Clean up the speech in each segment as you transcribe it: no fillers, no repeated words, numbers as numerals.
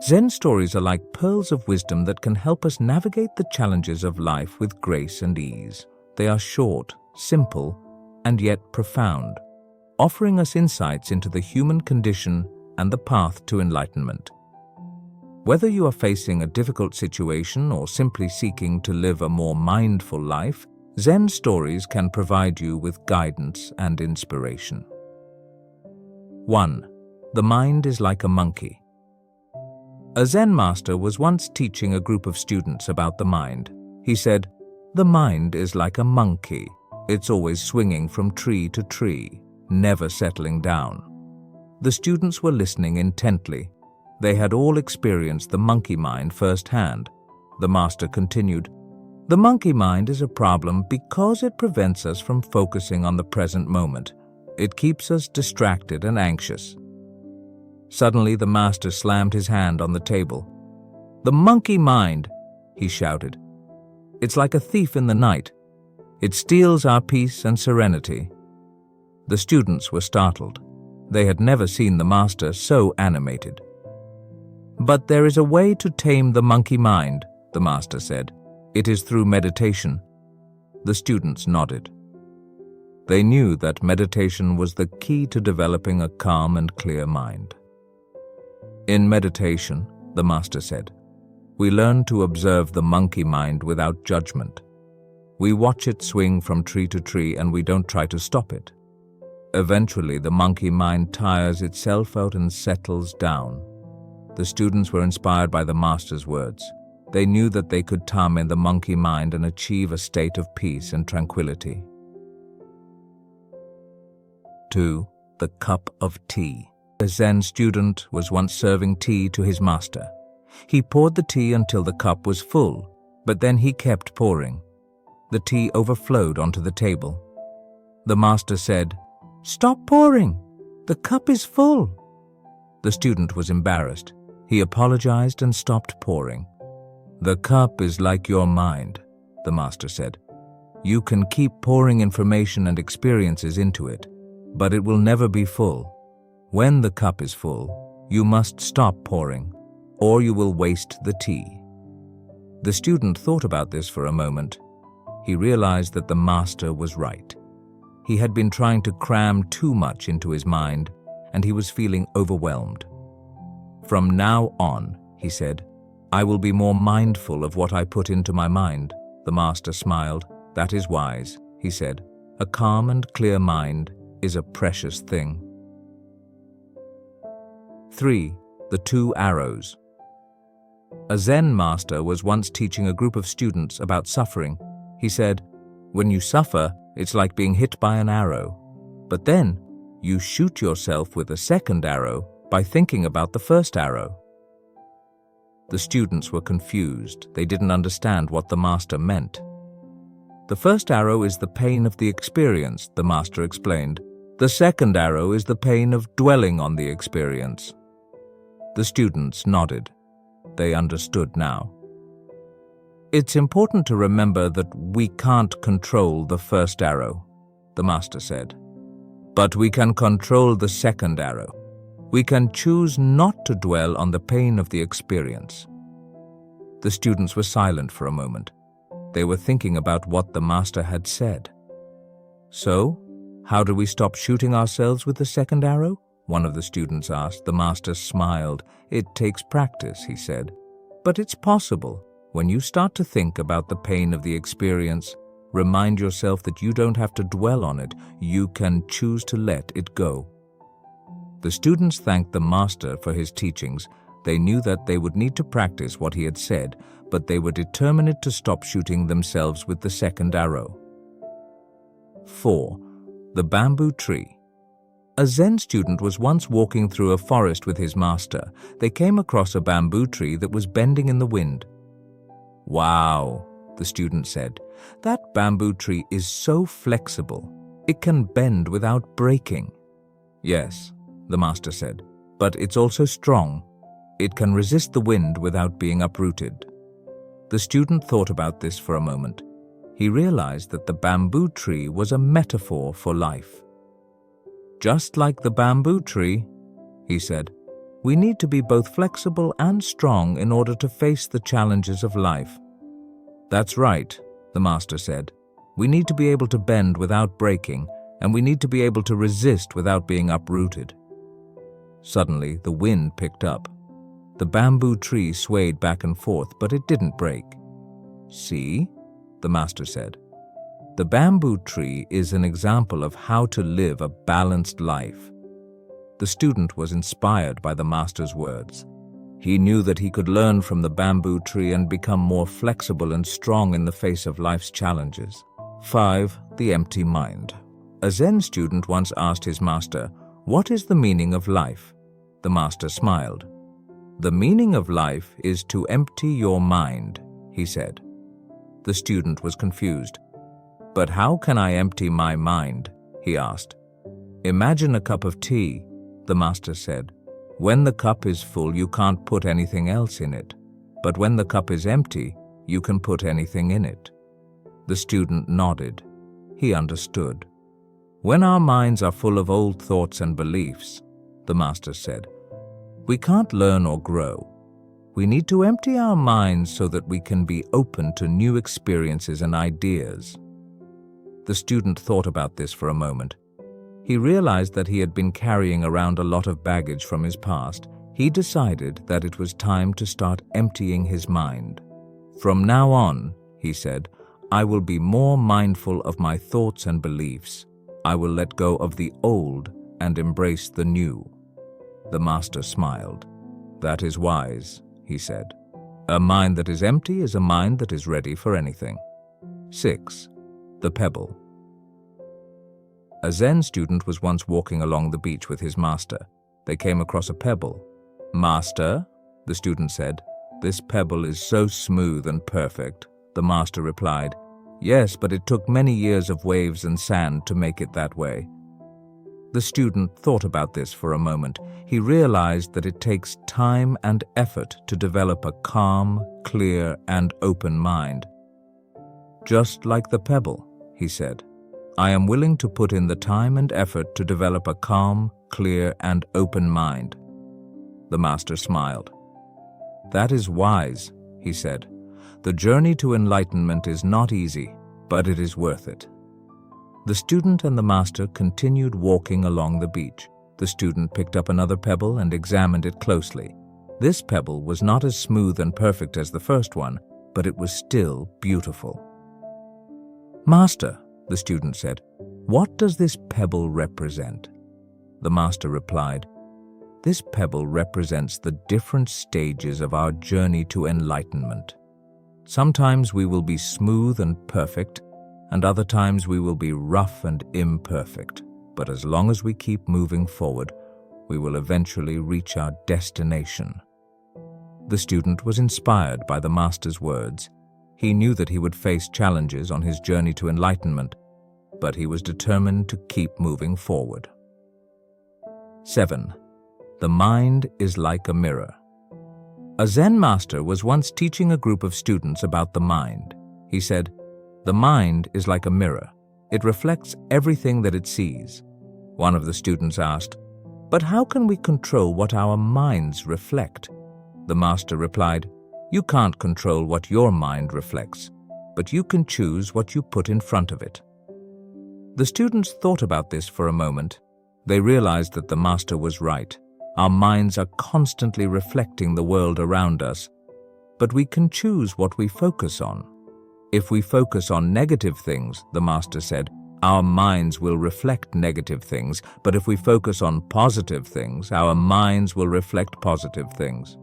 Zen stories are like pearls of wisdom that can help us navigate the challenges of life with grace and ease. They are short, simple, and yet profound, offering us insights into the human condition and the path to enlightenment. Whether you are facing a difficult situation or simply seeking to live a more mindful life, Zen stories can provide you with guidance and inspiration. 1. The mind is like a monkey. A Zen master was once teaching a group of students about the mind. He said, "The mind is like a monkey. It's always swinging from tree to tree, never settling down." The students were listening intently. They had all experienced the monkey mind firsthand. The master continued, "The monkey mind is a problem because it prevents us from focusing on the present moment. It keeps us distracted and anxious." Suddenly, the master slammed his hand on the table. "The monkey mind," he shouted. "It's like a thief in the night. It steals our peace and serenity." The students were startled. They had never seen the master so animated. "But there is a way to tame the monkey mind," the master said. "It is through meditation." The students nodded. They knew that meditation was the key to developing a calm and clear mind. "In meditation," the master said, "we learn to observe the monkey mind without judgment. We watch it swing from tree to tree and we don't try to stop it. Eventually, the monkey mind tires itself out and settles down." The students were inspired by the master's words. They knew that they could tame the monkey mind and achieve a state of peace and tranquility. 2. The cup of tea. A Zen student was once serving tea to his master. He poured the tea until the cup was full, but then he kept pouring. The tea overflowed onto the table. The master said, "Stop pouring. The cup is full." The student was embarrassed. He apologized and stopped pouring. "The cup is like your mind," the master said. "You can keep pouring information and experiences into it, but it will never be full. When the cup is full, you must stop pouring, or you will waste the tea." The student thought about this for a moment. He realized that the master was right. He had been trying to cram too much into his mind, and he was feeling overwhelmed. "From now on," he said, "I will be more mindful of what I put into my mind." The master smiled. "That is wise," he said. "A calm and clear mind is a precious thing." 3. The two arrows. A Zen master was once teaching a group of students about suffering. He said, "When you suffer, it's like being hit by an arrow. But then, you shoot yourself with a second arrow by thinking about the first arrow." The students were confused. They didn't understand what the master meant. "The first arrow is the pain of the experience," the master explained. "The second arrow is the pain of dwelling on the experience." The students nodded. They understood now. "It's important to remember that we can't control the first arrow," the master said. "But we can control the second arrow. We can choose not to dwell on the pain of the experience." The students were silent for a moment. They were thinking about what the master had said. "So, how do we stop shooting ourselves with the second arrow?" one of the students asked. The master smiled. "It takes practice," he said. "But it's possible. When you start to think about the pain of the experience, remind yourself that you don't have to dwell on it. You can choose to let it go." The students thanked the master for his teachings. They knew that they would need to practice what he had said, but they were determined to stop shooting themselves with the second arrow. 4. The bamboo tree. A Zen student was once walking through a forest with his master. They came across a bamboo tree that was bending in the wind. "Wow," the student said. "That bamboo tree is so flexible. It can bend without breaking." "Yes," the master said, "but it's also strong. It can resist the wind without being uprooted." The student thought about this for a moment. He realized that the bamboo tree was a metaphor for life. "Just like the bamboo tree," he said, We need to be both flexible and strong in order to face the challenges of life. That's right, the master said. We need to be able to bend without breaking, and we need to be able to resist without being uprooted. Suddenly, the wind picked up. The bamboo tree swayed back and forth, but it didn't break. See, the master said. The bamboo tree is an example of how to live a balanced life. The student was inspired by the master's words. He knew that he could learn from the bamboo tree and become more flexible and strong in the face of life's challenges. 5. The empty mind. A Zen student once asked his master, "What is the meaning of life?" The master smiled. "The meaning of life is to empty your mind," he said. The student was confused. "But how can I empty my mind?" he asked. "Imagine a cup of tea," the master said. "When the cup is full, you can't put anything else in it. But when the cup is empty, you can put anything in it." The student nodded. He understood. "When our minds are full of old thoughts and beliefs," the master said, "we can't learn or grow. We need to empty our minds so that we can be open to new experiences and ideas." The student thought about this for a moment. He realized that he had been carrying around a lot of baggage from his past. He decided that it was time to start emptying his mind. "From now on," he said, "I will be more mindful of my thoughts and beliefs. I will let go of the old and embrace the new." The master smiled. "That is wise," he said. "A mind that is empty is a mind that is ready for anything." 6. The Pebble. A Zen student was once walking along the beach with his master. They came across a pebble. "Master," the student said, "this pebble is so smooth and perfect." The master replied, "Yes, but it took many years of waves and sand to make it that way." The student thought about this for a moment. He realized that it takes time and effort to develop a calm, clear, and open mind. "Just like the pebble," he said, "I am willing to put in the time and effort to develop a calm, clear, and open mind." The master smiled. "That is wise," he said. "The journey to enlightenment is not easy, but it is worth it." The student and the master continued walking along the beach. The student picked up another pebble and examined it closely. This pebble was not as smooth and perfect as the first one, but it was still beautiful. "Master," the student said, "what does this pebble represent?" The master replied, "This pebble represents the different stages of our journey to enlightenment. Sometimes we will be smooth and perfect, and other times we will be rough and imperfect. But as long as we keep moving forward, we will eventually reach our destination." The student was inspired by the master's words. He knew that he would face challenges on his journey to enlightenment, but he was determined to keep moving forward. 7. The mind is like a mirror. A Zen master was once teaching a group of students about the mind. He said, "The mind is like a mirror. It reflects everything that it sees." One of the students asked, "But how can we control what our minds reflect?" The master replied, "You can't control what your mind reflects, but you can choose what you put in front of it." The students thought about this for a moment. They realized that the master was right. Our minds are constantly reflecting the world around us, but we can choose what we focus on. If we focus on negative things, the master said, our minds will reflect negative things, but if we focus on positive things, our minds will reflect positive things.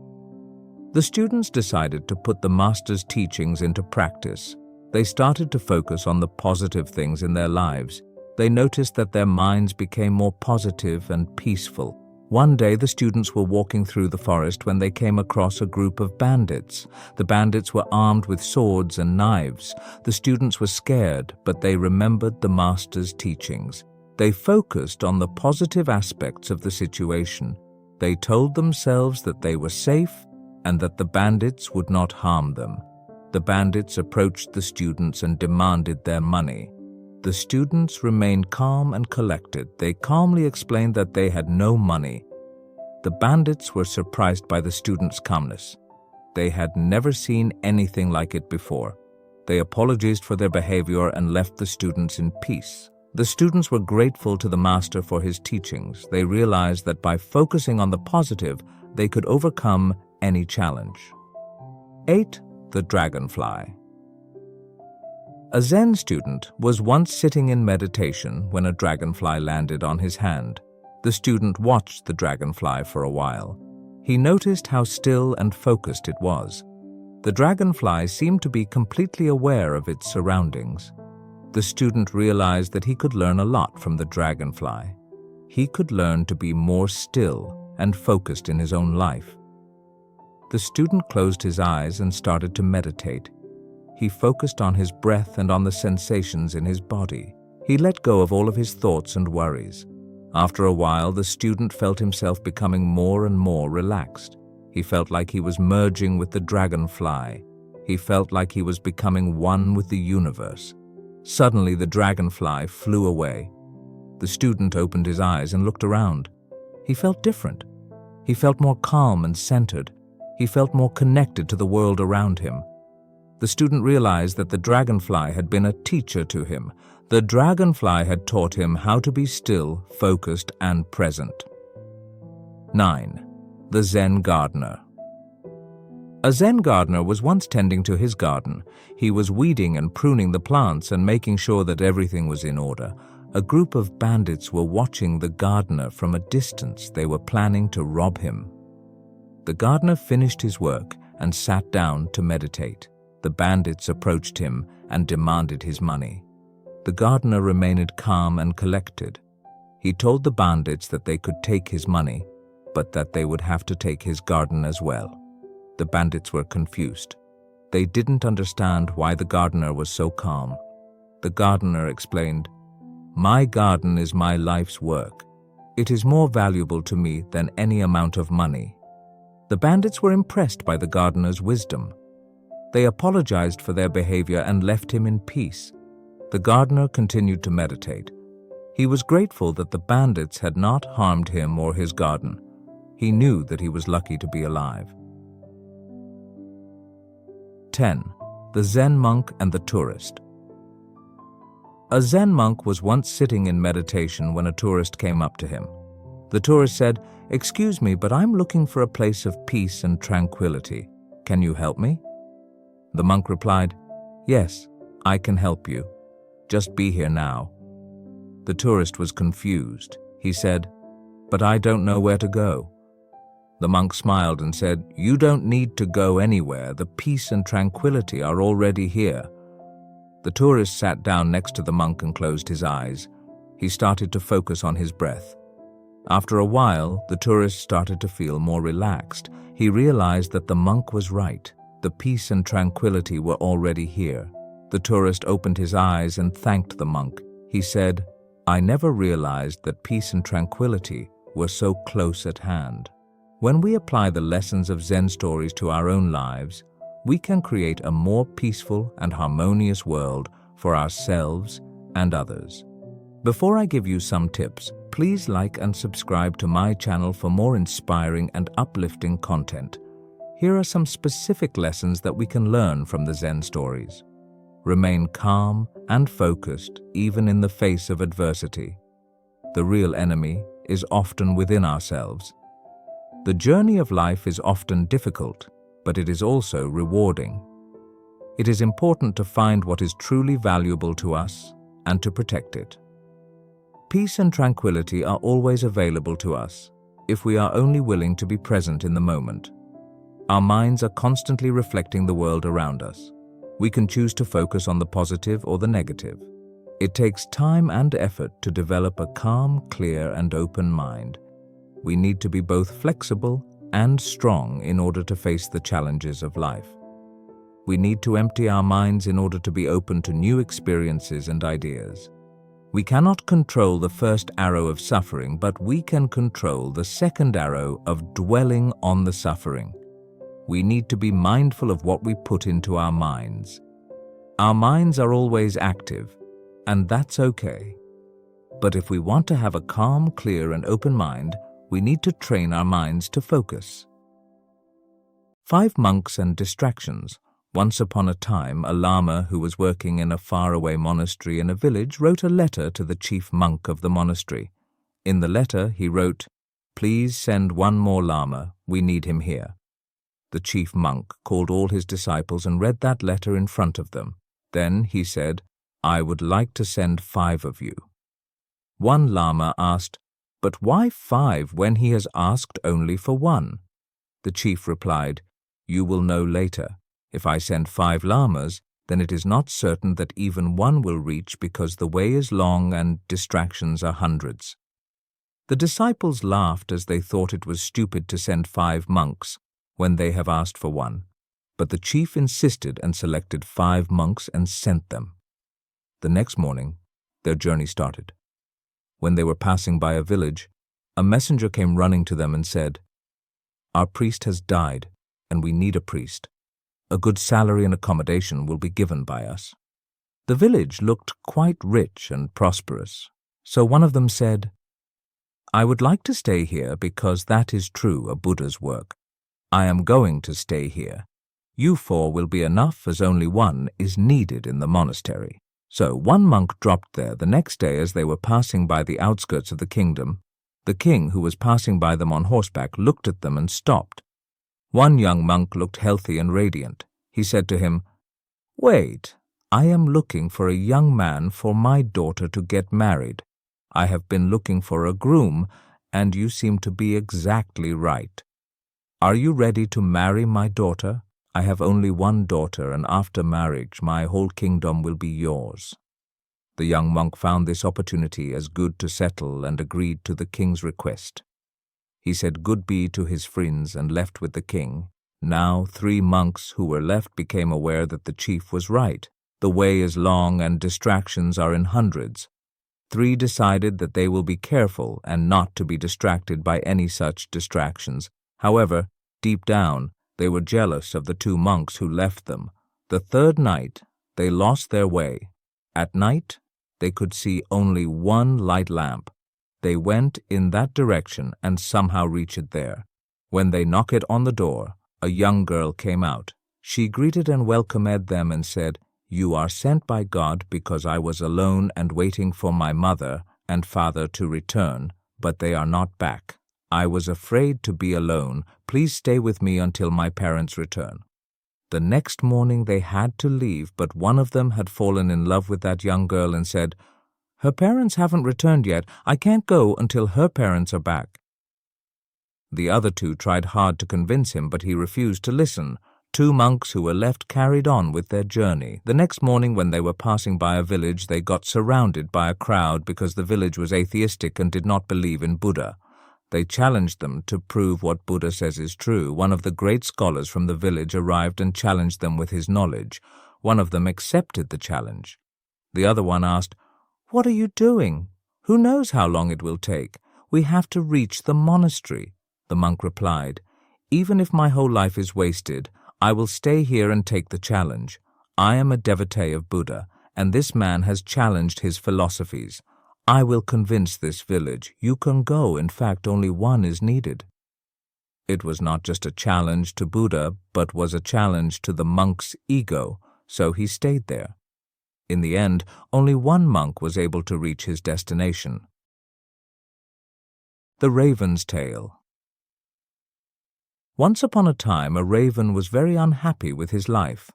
The students decided to put the master's teachings into practice. They started to focus on the positive things in their lives. They noticed that their minds became more positive and peaceful. One day, the students were walking through the forest when they came across a group of bandits. The bandits were armed with swords and knives. The students were scared, but they remembered the master's teachings. They focused on the positive aspects of the situation. They told themselves that they were safe and that the bandits would not harm them. The bandits approached the students and demanded their money. The students remained calm and collected. They calmly explained that they had no money. The bandits were surprised by the student's calmness. They had never seen anything like it before. They apologized for their behavior and left the students in peace. The students were grateful to the master for his teachings. They realized that by focusing on the positive, they could overcome any challenge. 8. The Dragonfly. A Zen student was once sitting in meditation when a dragonfly landed on his hand. The student watched the dragonfly for a while. He noticed how still and focused it was. The dragonfly seemed to be completely aware of its surroundings. The student realized that he could learn a lot from the dragonfly. He could learn to be more still and focused in his own life. The student closed his eyes and started to meditate. He focused on his breath and on the sensations in his body. He let go of all of his thoughts and worries. After a while, the student felt himself becoming more and more relaxed. He felt like he was merging with the dragonfly. He felt like he was becoming one with the universe. Suddenly, the dragonfly flew away. The student opened his eyes and looked around. He felt different. He felt more calm and centered. He felt more connected to the world around him. The student realized that the dragonfly had been a teacher to him. The dragonfly had taught him how to be still, focused, and present. 9. The Zen Gardener. A Zen gardener was once tending to his garden. He was weeding and pruning the plants and making sure that everything was in order. A group of bandits were watching the gardener from a distance. They were planning to rob him. The gardener finished his work and sat down to meditate. The bandits approached him and demanded his money. The gardener remained calm and collected. He told the bandits that they could take his money, but that they would have to take his garden as well. The bandits were confused. They didn't understand why the gardener was so calm. The gardener explained, "My garden is my life's work. It is more valuable to me than any amount of money." The bandits were impressed by the gardener's wisdom. They apologized for their behavior and left him in peace. The gardener continued to meditate. He was grateful that the bandits had not harmed him or his garden. He knew that he was lucky to be alive. 10. The Zen Monk and the Tourist. A Zen monk was once sitting in meditation when a tourist came up to him. The tourist said, "Excuse me, but I'm looking for a place of peace and tranquility. Can you help me?" The monk replied, "Yes, I can help you. Just be here now." The tourist was confused. He said, "But I don't know where to go." The monk smiled and said, "You don't need to go anywhere. The peace and tranquility are already here." The tourist sat down next to the monk and closed his eyes. He started to focus on his breath. After a while, the tourist started to feel more relaxed. He realized that the monk was right. The peace and tranquility were already here. The tourist opened his eyes and thanked the monk. He said, "I never realized that peace and tranquility were so close at hand." When we apply the lessons of Zen stories to our own lives, we can create a more peaceful and harmonious world for ourselves and others. Before I give you some tips, please like and subscribe to my channel for more inspiring and uplifting content. Here are some specific lessons that we can learn from the Zen stories. Remain calm and focused even in the face of adversity. The real enemy is often within ourselves. The journey of life is often difficult, but it is also rewarding. It is important to find what is truly valuable to us and to protect it. Peace and tranquility are always available to us if we are only willing to be present in the moment. Our minds are constantly reflecting the world around us. We can choose to focus on the positive or the negative. It takes time and effort to develop a calm, clear, and open mind. We need to be both flexible and strong in order to face the challenges of life. We need to empty our minds in order to be open to new experiences and ideas. We cannot control the first arrow of suffering, but we can control the second arrow of dwelling on the suffering. We need to be mindful of what we put into our minds. Our minds are always active, and that's okay. But if we want to have a calm, clear, and open mind, We need to train our minds to focus. 5 monks and distractions. Once upon a time, a lama who was working in a faraway monastery in a village wrote a letter to the chief monk of the monastery. In the letter, he wrote, "Please send one more lama. We need him here." The chief monk called all his disciples and read that letter in front of them. Then he said, "I would like to send 5 of you." One lama asked, "But why 5 when he has asked only for 1?" The chief replied, "You will know later. If I send 5 lamas, then it is not certain that even 1 will reach because the way is long and distractions are hundreds." The disciples laughed as they thought it was stupid to send 5 monks when they have asked for 1, but the chief insisted and selected 5 monks and sent them. The next morning, their journey started. When they were passing by a village, a messenger came running to them and said, "Our priest has died, and we need a priest. A good salary and accommodation will be given by us." The village looked quite rich and prosperous, so one of them said, "I would like to stay here because that is true a Buddha's work. I am going to stay here. You 4 will be enough as only 1 is needed in the monastery." So one monk dropped there the next day as they were passing by the outskirts of the kingdom. The king, who was passing by them on horseback, looked at them and stopped. One young monk looked healthy and radiant. He said to him, "Wait, I am looking for a young man for my daughter to get married. I have been looking for a groom, and you seem to be exactly right. Are you ready to marry my daughter? I have only 1 daughter, and after marriage my whole kingdom will be yours." The young monk found this opportunity as good to settle and agreed to the king's request. He said goodbye to his friends and left with the king. Now 3 monks who were left became aware that the chief was right. The way is long and distractions are in hundreds. 3 decided that they will be careful and not to be distracted by any such distractions. However, deep down, they were jealous of the 2 monks who left them. The 3rd night, they lost their way. At night, they could see only 1 light lamp. They went in that direction and somehow reached it there. When they knocked on the door, a young girl came out. She greeted and welcomed them and said, "You are sent by God because I was alone and waiting for my mother and father to return, but they are not back. I was afraid to be alone. Please stay with me until my parents return." The next morning they had to leave, but one of them had fallen in love with that young girl and said, "Her parents haven't returned yet. I can't go until her parents are back." The other 2 tried hard to convince him, but he refused to listen. 2 monks who were left carried on with their journey. The next morning when they were passing by a village, they got surrounded by a crowd because the village was atheistic and did not believe in Buddha. They challenged them to prove what Buddha says is true. One of the great scholars from the village arrived and challenged them with his knowledge. One of them accepted the challenge. The other one asked, "What are you doing? Who knows how long it will take? We have to reach the monastery." The monk replied, "Even if my whole life is wasted, I will stay here and take the challenge. I am a devotee of Buddha, and this man has challenged his philosophies. I will convince this village. You can go. In fact, only 1 is needed." It was not just a challenge to Buddha, but was a challenge to the monk's ego, so he stayed there. In the end, only 1 monk was able to reach his destination. The Raven's Tale. Once upon a time, a raven was very unhappy with his life.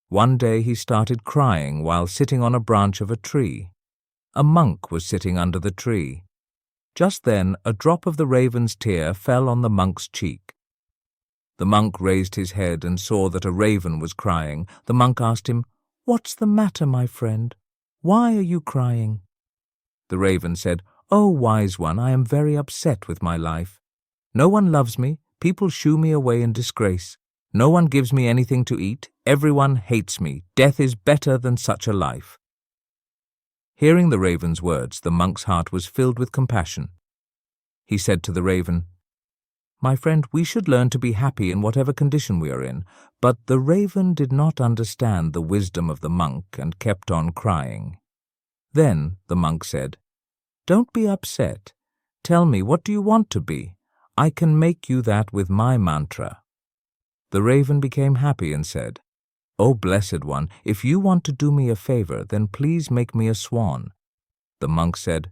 One day he started crying while sitting on a branch of a tree. A monk was sitting under the tree. Just then, a drop of the raven's tear fell on the monk's cheek. The monk raised his head and saw that a raven was crying. The monk asked him, "What's the matter, my friend? Why are you crying?" The raven said, "Oh, wise one, I am very upset with my life. No one loves me. People shoo me away in disgrace. No one gives me anything to eat. Everyone hates me. Death is better than such a life." Hearing the raven's words, the monk's heart was filled with compassion. He said to the raven, "My friend, we should learn to be happy in whatever condition we are in." But the raven did not understand the wisdom of the monk and kept on crying. Then the monk said, "Don't be upset. Tell me, what do you want to be? I can make you that with my mantra." The raven became happy and said, "O Blessed One, if you want to do me a favor, then please make me a swan." The monk said,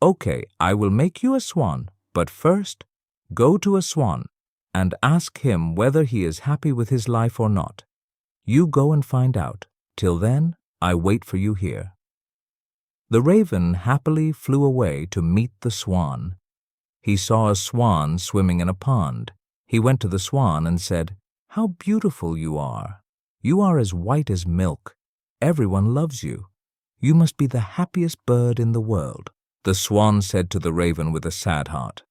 "Okay, I will make you a swan, but first, go to a swan and ask him whether he is happy with his life or not. You go and find out. Till then, I wait for you here." The raven happily flew away to meet the swan. He saw a swan swimming in a pond. He went to the swan and said, "How beautiful you are! You are as white as milk. Everyone loves you. You must be the happiest bird in the world." The swan said to the raven with a sad heart,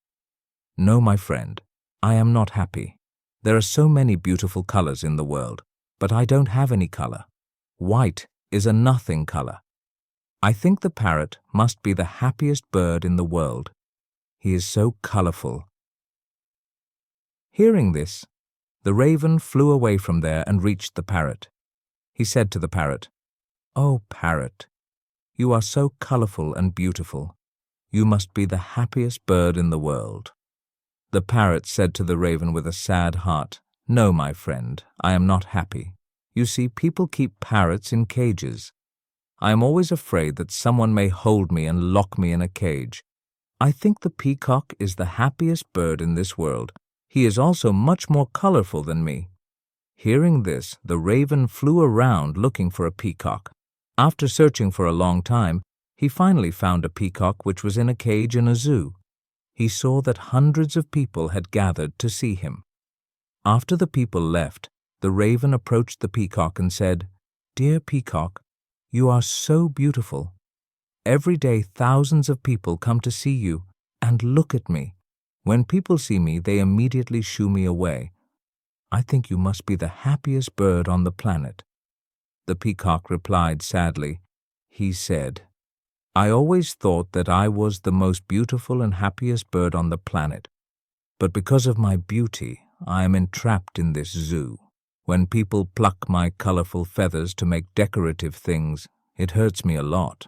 "No, my friend, I am not happy. There are so many beautiful colors in the world, but I don't have any color. White is a nothing color. I think the parrot must be the happiest bird in the world. He is so colorful." Hearing this, the raven flew away from there and reached the parrot. He said to the parrot, "Oh, parrot, you are so colorful and beautiful. You must be the happiest bird in the world." The parrot said to the raven with a sad heart, "No, my friend, I am not happy. You see, people keep parrots in cages. I am always afraid that someone may hold me and lock me in a cage. I think the peacock is the happiest bird in this world. He is also much more colorful than me." Hearing this, the raven flew around looking for a peacock. After searching for a long time, he finally found a peacock which was in a cage in a zoo. He saw that hundreds of people had gathered to see him. After the people left, the raven approached the peacock and said, "Dear peacock, you are so beautiful. Every day thousands of people come to see you, and look at me. When people see me, they immediately shoo me away. I think you must be the happiest bird on the planet." The peacock replied sadly. He said, "I always thought that I was the most beautiful and happiest bird on the planet, but because of my beauty, I am entrapped in this zoo. When people pluck my colorful feathers to make decorative things, it hurts me a lot."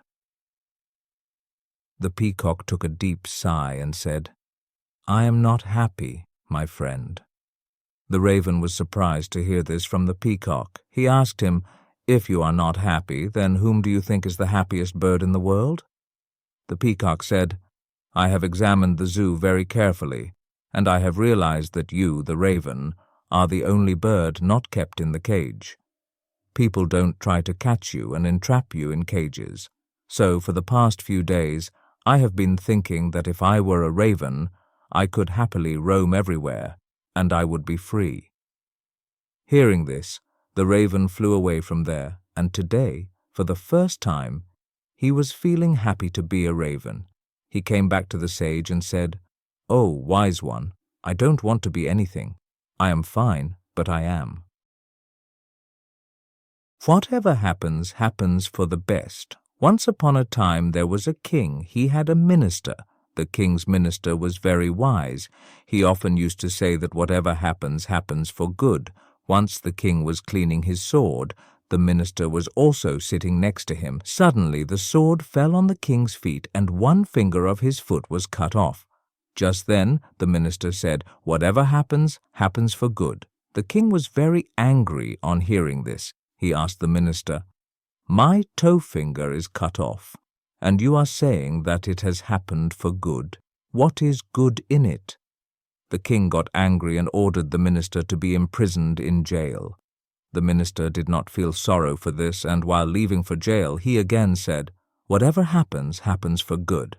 The peacock took a deep sigh and said, "I am not happy, my friend." The raven was surprised to hear this from the peacock. He asked him, "If you are not happy, then whom do you think is the happiest bird in the world?" The peacock said, "I have examined the zoo very carefully, and I have realized that you, the raven, are the only bird not kept in the cage. People don't try to catch you and entrap you in cages. So for the past few days, I have been thinking that if I were a raven, I could happily roam everywhere, and I would be free." Hearing this, the raven flew away from there, and today, for the first time, he was feeling happy to be a raven. He came back to the sage and said, "Oh, wise one, I don't want to be anything. I am fine, but I am." Whatever happens, happens for the best. Once upon a time there was a king. He had a minister. The king's minister was very wise. He often used to say that whatever happens, happens for good. Once the king was cleaning his sword. The minister was also sitting next to him. Suddenly the sword fell on the king's feet, and one finger of his foot was cut off. Just then the minister said, "Whatever happens, happens for good." The king was very angry on hearing this. He asked the minister, "My toe finger is cut off, and you are saying that it has happened for good. What is good in it?" The king got angry and ordered the minister to be imprisoned in jail. The minister did not feel sorrow for this, and while leaving for jail, he again said, "Whatever happens, happens for good."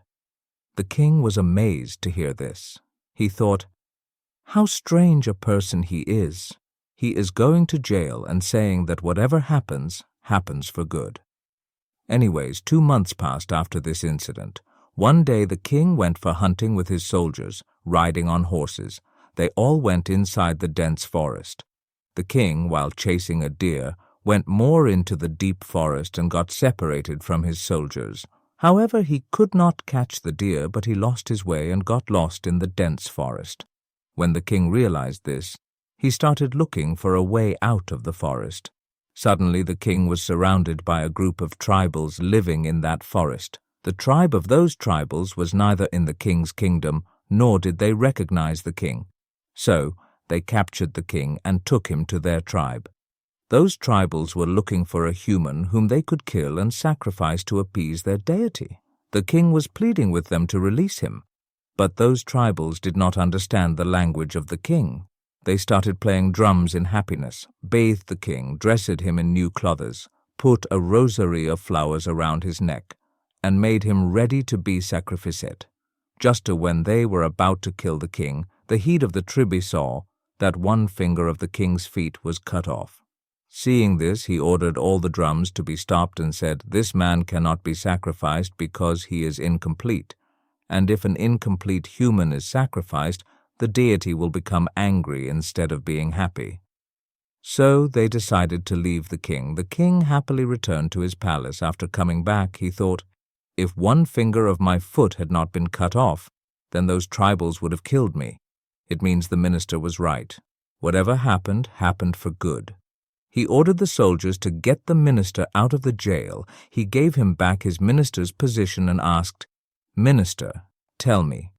The king was amazed to hear this. He thought, "How strange a person he is. He is going to jail and saying that whatever happens, happens for good." Anyways, 2 months passed after this incident. One day the king went for hunting with his soldiers, riding on horses. They all went inside the dense forest. The king, while chasing a deer, went more into the deep forest and got separated from his soldiers. However, he could not catch the deer, but he lost his way and got lost in the dense forest. When the king realized this, he started looking for a way out of the forest. Suddenly the king was surrounded by a group of tribals living in that forest. The tribe of those tribals was neither in the king's kingdom, nor did they recognize the king. So they captured the king and took him to their tribe. Those tribals were looking for a human whom they could kill and sacrifice to appease their deity. The king was pleading with them to release him, but those tribals did not understand the language of the king. They started playing drums in happiness, bathed the king, dressed him in new clothes, put a rosary of flowers around his neck, and made him ready to be sacrificed. Just when they were about to kill the king, the head of the tribe saw that one finger of the king's feet was cut off. Seeing this, he ordered all the drums to be stopped and said, "This man cannot be sacrificed because he is incomplete, and if an incomplete human is sacrificed, the deity will become angry instead of being happy." So they decided to leave the king. The king happily returned to his palace. After coming back, he thought, if one finger of my foot had not been cut off, then those tribals would have killed me. It means the minister was right. Whatever happened, happened for good. He ordered the soldiers to get the minister out of the jail. He gave him back his minister's position and asked, "Minister, tell me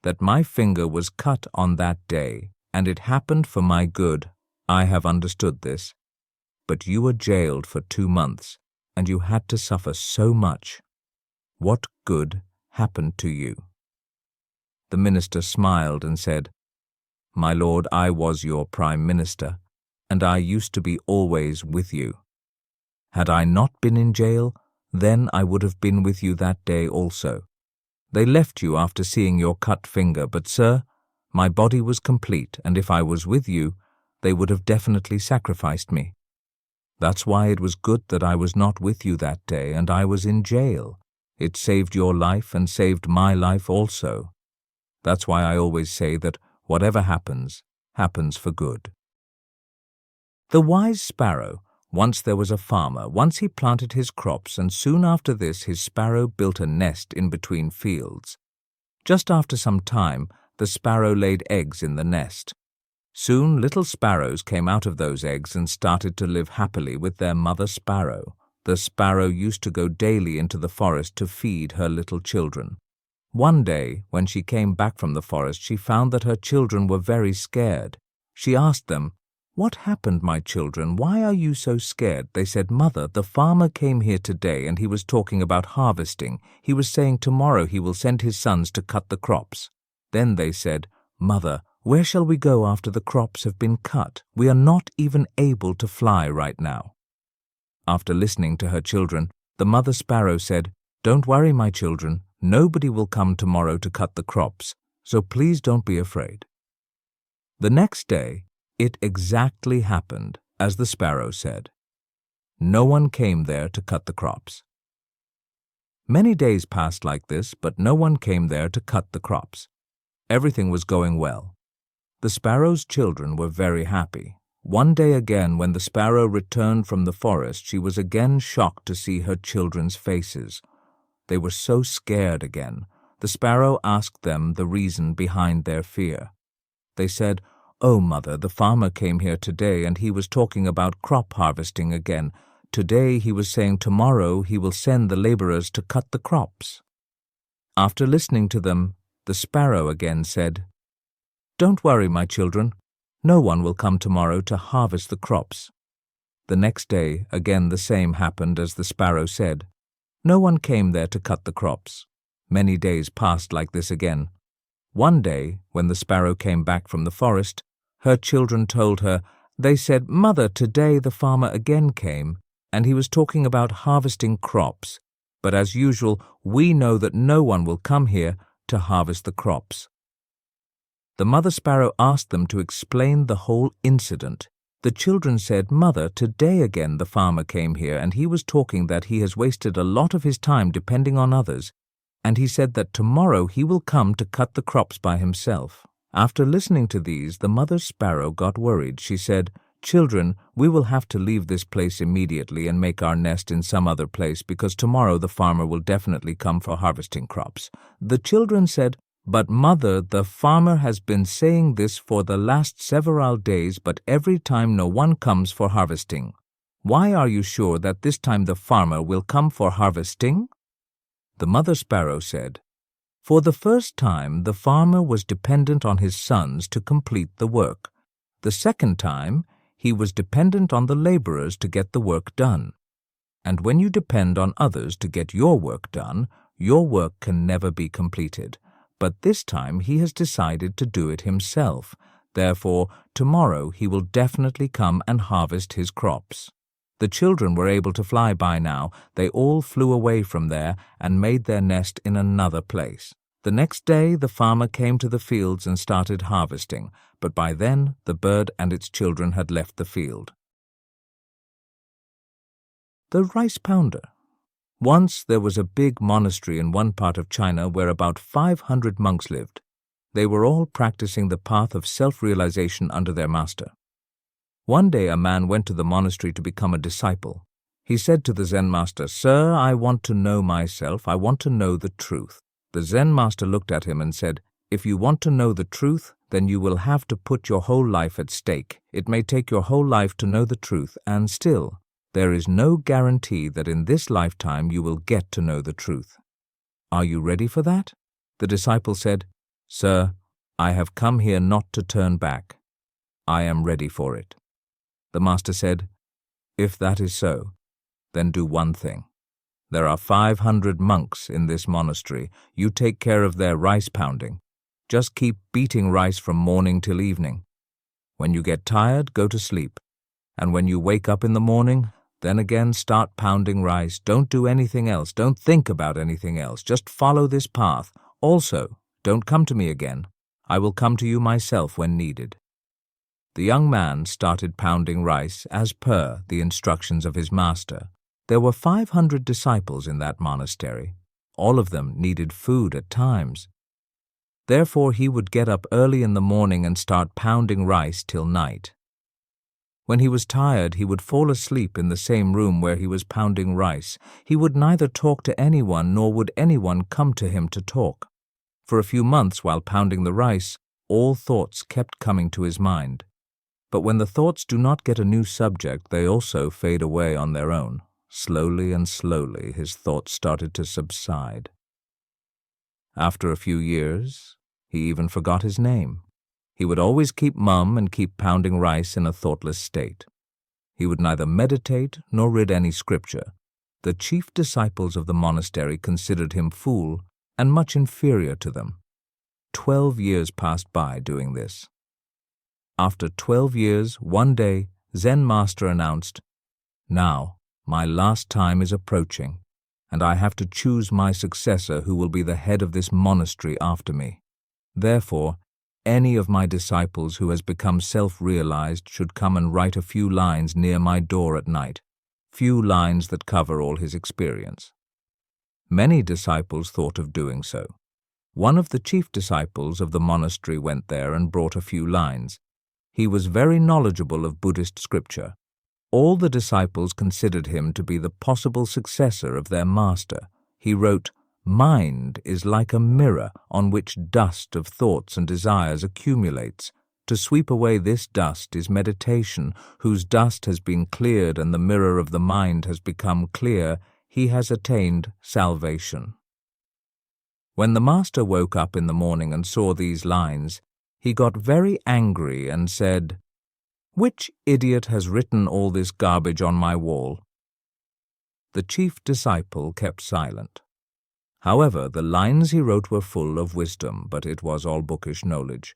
that my finger was cut on that day, and it happened for my good. I have understood this. But you were jailed for 2 months, and you had to suffer so much. What good happened to you?" The minister smiled and said, "My lord, I was your prime minister, and I used to be always with you. Had I not been in jail, then I would have been with you that day also. They left you after seeing your cut finger, but sir, my body was complete, and if I was with you, they would have definitely sacrificed me. That's why it was good that I was not with you that day and I was in jail. It saved your life and saved my life also. That's why I always say that whatever happens, happens for good." The Wise Sparrow. Once there was a farmer. Once he planted his crops, and soon after this his sparrow built a nest in between fields. Just after some time, the sparrow laid eggs in the nest. Soon little sparrows came out of those eggs and started to live happily with their mother sparrow. The sparrow used to go daily into the forest to feed her little children. One day, when she came back from the forest, she found that her children were very scared. She asked them, "What happened, my children? Why are you so scared?" They said, "Mother, the farmer came here today and he was talking about harvesting. He was saying tomorrow he will send his sons to cut the crops." Then they said, "Mother, where shall we go after the crops have been cut? We are not even able to fly right now." After listening to her children, the mother sparrow said, "Don't worry, my children. Nobody will come tomorrow to cut the crops, so please don't be afraid." The next day, it exactly happened as the sparrow said. No one came there to cut the crops. Many days passed like this, but no one came there to cut the crops. Everything was going well. The sparrow's children were very happy. One day again, when the sparrow returned from the forest, she was again shocked to see her children's faces. They were so scared again. The sparrow asked them the reason behind their fear. They said, "Oh, mother, the farmer came here today and he was talking about crop harvesting again. Today he was saying tomorrow he will send the laborers to cut the crops." After listening to them, the sparrow again said, "Don't worry, my children. No one will come tomorrow to harvest the crops." The next day, again the same happened as the sparrow said. No one came there to cut the crops. Many days passed like this again. One day, when the sparrow came back from the forest, her children told her, they said, "Mother, today the farmer again came, and he was talking about harvesting crops. But as usual, we know that no one will come here to harvest the crops." The mother sparrow asked them to explain the whole incident. The children said, "Mother, today again the farmer came here, and he was talking that he has wasted a lot of his time depending on others, and he said that tomorrow he will come to cut the crops by himself." After listening to these, the mother sparrow got worried. She said, "Children, we will have to leave this place immediately and make our nest in some other place because tomorrow the farmer will definitely come for harvesting crops." The children said, "But mother, the farmer has been saying this for the last several days, but every time no one comes for harvesting. Why are you sure that this time the farmer will come for harvesting?" The mother sparrow said, "For the first time, the farmer was dependent on his sons to complete the work. The second time, he was dependent on the laborers to get the work done. And when you depend on others to get your work done, your work can never be completed. But this time he has decided to do it himself. Therefore, tomorrow he will definitely come and harvest his crops." The children were able to fly by now. They all flew away from there and made their nest in another place. The next day the farmer came to the fields and started harvesting, but by then the bird and its children had left the field. The rice pounder. Once there was a big monastery in one part of China where about 500 monks lived. They were all practicing the path of self-realization under their master. One day a man went to the monastery to become a disciple. He said to the Zen master, "Sir, I want to know myself. I want to know the truth." The Zen master looked at him and said, "If you want to know the truth, then you will have to put your whole life at stake. It may take your whole life to know the truth, and still, there is no guarantee that in this lifetime you will get to know the truth. Are you ready for that?" The disciple said, "Sir, I have come here not to turn back. I am ready for it." The master said, "If that is so, then do one thing. There are 500 monks in this monastery. You take care of their rice pounding. Just keep beating rice from morning till evening. When you get tired, go to sleep. And when you wake up in the morning, then again start pounding rice. Don't do anything else. Don't think about anything else. Just follow this path. Also, don't come to me again. I will come to you myself when needed." The young man started pounding rice as per the instructions of his master. There were 500 disciples in that monastery. All of them needed food at times. Therefore he would get up early in the morning and start pounding rice till night. When he was tired, he would fall asleep in the same room where he was pounding rice. He would neither talk to anyone nor would anyone come to him to talk. For a few months while pounding the rice, all thoughts kept coming to his mind. But when the thoughts do not get a new subject, they also fade away on their own. Slowly and slowly his thoughts started to subside. After a few years, he even forgot his name. He would always keep mum and keep pounding rice in a thoughtless state. He would neither meditate nor read any scripture. The chief disciples of the monastery considered him fool and much inferior to them. 12 years passed by doing this. After 12 years, one day, Zen master announced, "Now, my last time is approaching, and I have to choose my successor who will be the head of this monastery after me. Therefore, any of my disciples who has become self-realized should come and write a few lines near my door at night, few lines that cover all his experience." Many disciples thought of doing so. One of the chief disciples of the monastery went there and brought a few lines. He was very knowledgeable of Buddhist scripture. All the disciples considered him to be the possible successor of their master. He wrote, "Mind is like a mirror on which dust of thoughts and desires accumulates. To sweep away this dust is meditation, whose dust has been cleared and the mirror of the mind has become clear. He has attained salvation." When the master woke up in the morning and saw these lines, he got very angry and said, "Which idiot has written all this garbage on my wall?" The chief disciple kept silent. However, the lines he wrote were full of wisdom, but it was all bookish knowledge.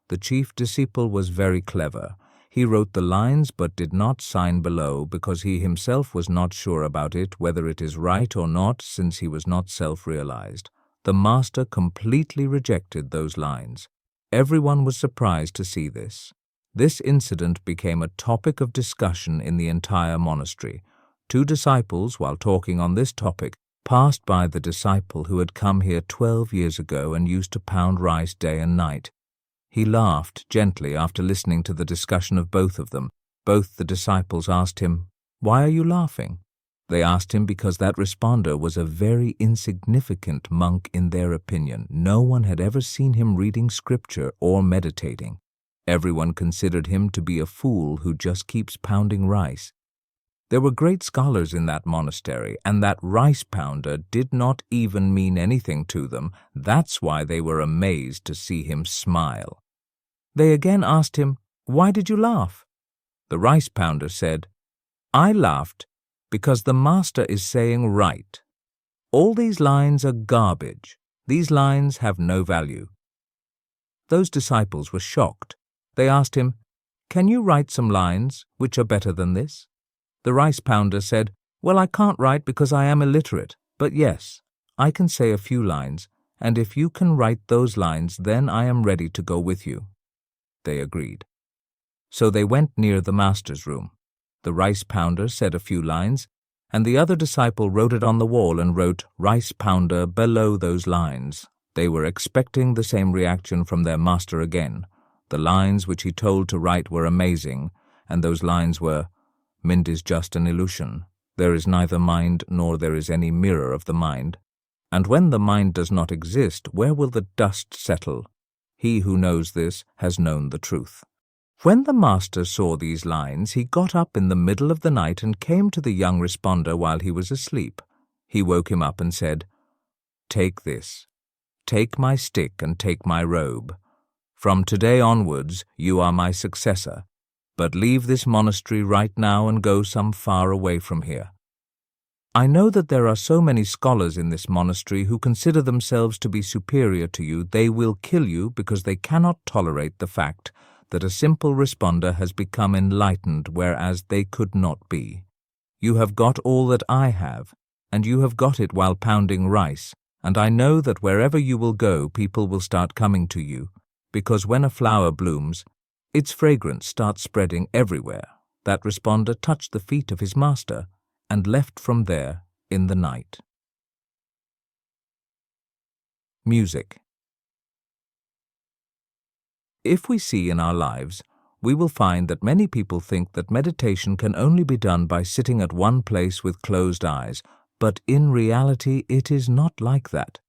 The chief disciple was very clever. He wrote the lines but did not sign below because he himself was not sure about it, whether it is right or not, since he was not self-realized. The master completely rejected those lines. Everyone was surprised to see this. This incident became a topic of discussion in the entire monastery. 2 disciples, while talking on this topic, passed by the disciple who had come here 12 years ago and used to pound rice day and night. He laughed gently after listening to the discussion of both of them. Both the disciples asked him, "Why are you laughing?" They asked him because that responder was a very insignificant monk in their opinion. No one had ever seen him reading scripture or meditating. Everyone considered him to be a fool who just keeps pounding rice. There were great scholars in that monastery, and that rice pounder did not even mean anything to them. That's why they were amazed to see him smile. They again asked him, "Why did you laugh?" The rice pounder said, "I laughed because the master is saying right. All these lines are garbage. These lines have no value." Those disciples were shocked. They asked him, "Can you write some lines which are better than this?" The rice pounder said, "Well, I can't write because I am illiterate, but yes, I can say a few lines, and if you can write those lines, then I am ready to go with you." They agreed. So they went near the master's room. The rice pounder said a few lines, and the other disciple wrote it on the wall and wrote "rice pounder" below those lines. They were expecting the same reaction from their master again. The lines which he told to write were amazing, and those lines were, "Mind is just an illusion. There is neither mind nor there is any mirror of the mind. And when the mind does not exist, where will the dust settle? He who knows this has known the truth." When the master saw these lines, he got up in the middle of the night and came to the young responder while he was asleep. He woke him up and said, "Take this. Take my stick and take my robe. From today onwards, you are my successor. But leave this monastery right now and go some far away from here. I know that there are so many scholars in this monastery who consider themselves to be superior to you. They will kill you because they cannot tolerate the fact that a simple responder has become enlightened, whereas they could not be. You have got all that I have, and you have got it while pounding rice, and I know that wherever you will go, people will start coming to you, because when a flower blooms, its fragrance starts spreading everywhere." That responder touched the feet of his master and left from there in the night. Music. If we see in our lives, we will find that many people think that meditation can only be done by sitting at one place with closed eyes, but in reality it is not like that.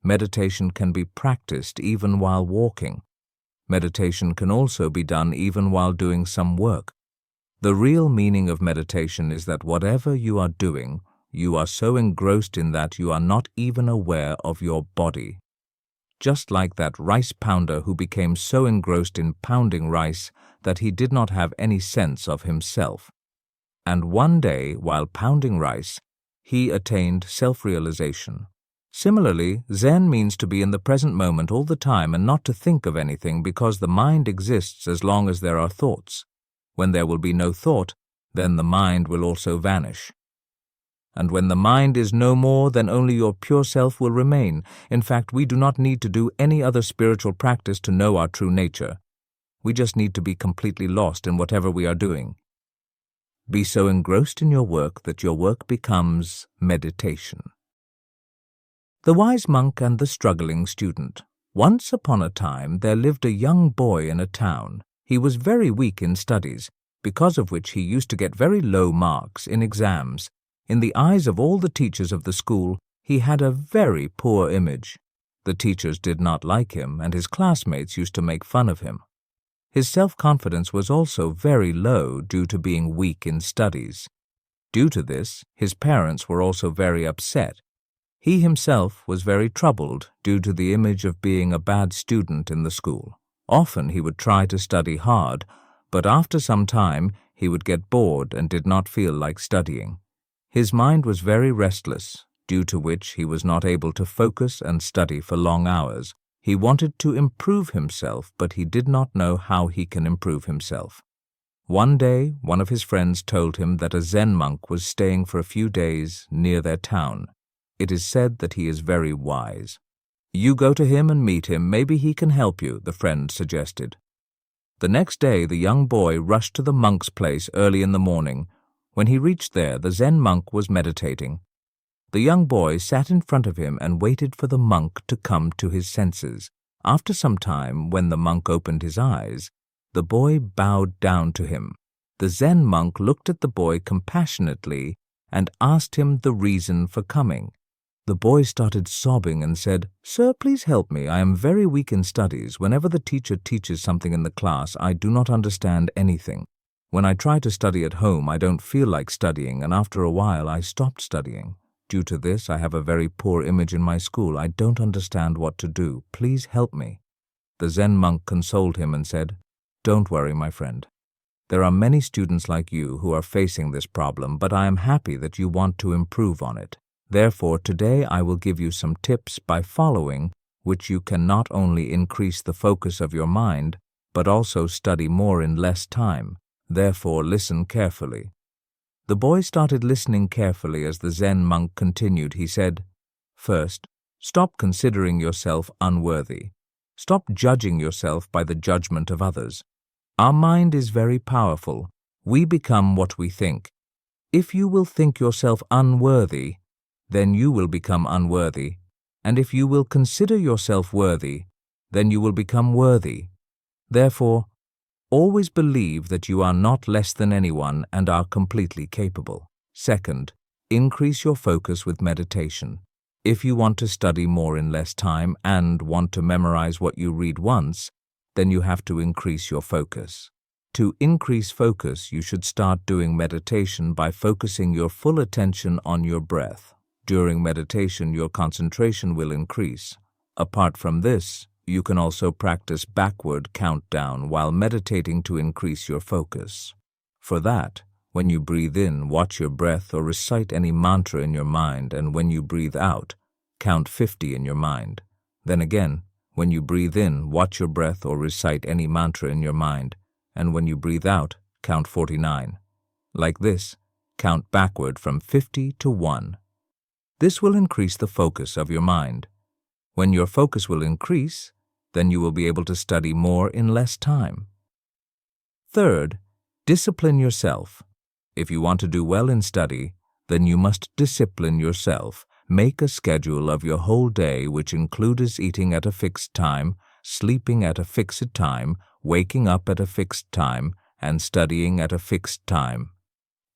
Meditation can be practiced even while walking. Meditation can also be done even while doing some work. The real meaning of meditation is that whatever you are doing, you are so engrossed in that you are not even aware of your body. Just like that rice pounder who became so engrossed in pounding rice that he did not have any sense of himself. And one day, while pounding rice, he attained self-realization. Similarly, Zen means to be in the present moment all the time and not to think of anything, because the mind exists as long as there are thoughts. When there will be no thought, then the mind will also vanish. And when the mind is no more, then only your pure self will remain. In fact, we do not need to do any other spiritual practice to know our true nature. We just need to be completely lost in whatever we are doing. Be so engrossed in your work that your work becomes meditation. The Wise Monk and the Struggling Student. Once upon a time there lived a young boy in a town. He was very weak in studies, because of which he used to get very low marks in exams. In the eyes of all the teachers of the school, he had a very poor image. The teachers did not like him, and his classmates used to make fun of him. His self-confidence was also very low due to being weak in studies. Due to this, his parents were also very upset. He himself was very troubled due to the image of being a bad student in the school. Often he would try to study hard, but after some time he would get bored and did not feel like studying. His mind was very restless, due to which he was not able to focus and study for long hours. He wanted to improve himself, but he did not know how he can improve himself. One day, one of his friends told him that a Zen monk was staying for a few days near their town. It is said that he is very wise. "You go to him and meet him, maybe he can help you," the friend suggested. The next day the young boy rushed to the monk's place early in the morning. When he reached there, the Zen monk was meditating. The young boy sat in front of him and waited for the monk to come to his senses. After some time, when the monk opened his eyes, the boy bowed down to him. The Zen monk looked at the boy compassionately and asked him the reason for coming. The boy started sobbing and said, "Sir, please help me. I am very weak in studies. Whenever the teacher teaches something in the class, I do not understand anything. When I try to study at home, I don't feel like studying, and after a while I stopped studying. Due to this, I have a very poor image in my school. I don't understand what to do. Please help me." The Zen monk consoled him and said, "Don't worry, my friend. There are many students like you who are facing this problem, but I am happy that you want to improve on it. Therefore, today I will give you some tips by following which you can not only increase the focus of your mind, but also study more in less time. Therefore, listen carefully." The boy started listening carefully as the Zen monk continued. He said, "First, stop considering yourself unworthy. Stop judging yourself by the judgment of others. Our mind is very powerful. We become what we think. If you will think yourself unworthy, then you will become unworthy. And if you will consider yourself worthy, then you will become worthy. Therefore, always believe that you are not less than anyone and are completely capable. Second, increase your focus with meditation. If you want to study more in less time and want to memorize what you read once, then you have to increase your focus. To increase focus, you should start doing meditation by focusing your full attention on your breath. During meditation, your concentration will increase. Apart from this, you can also practice backward countdown while meditating to increase your focus. For that, when you breathe in, watch your breath or recite any mantra in your mind, and when you breathe out, count 50 in your mind. Then again, when you breathe in, watch your breath or recite any mantra in your mind, and when you breathe out, count 49. Like this, count backward from 50 to 1. This will increase the focus of your mind. When your focus will increase, then you will be able to study more in less time. Third, discipline yourself. If you want to do well in study, then you must discipline yourself. Make a schedule of your whole day which includes eating at a fixed time, sleeping at a fixed time, waking up at a fixed time, and studying at a fixed time.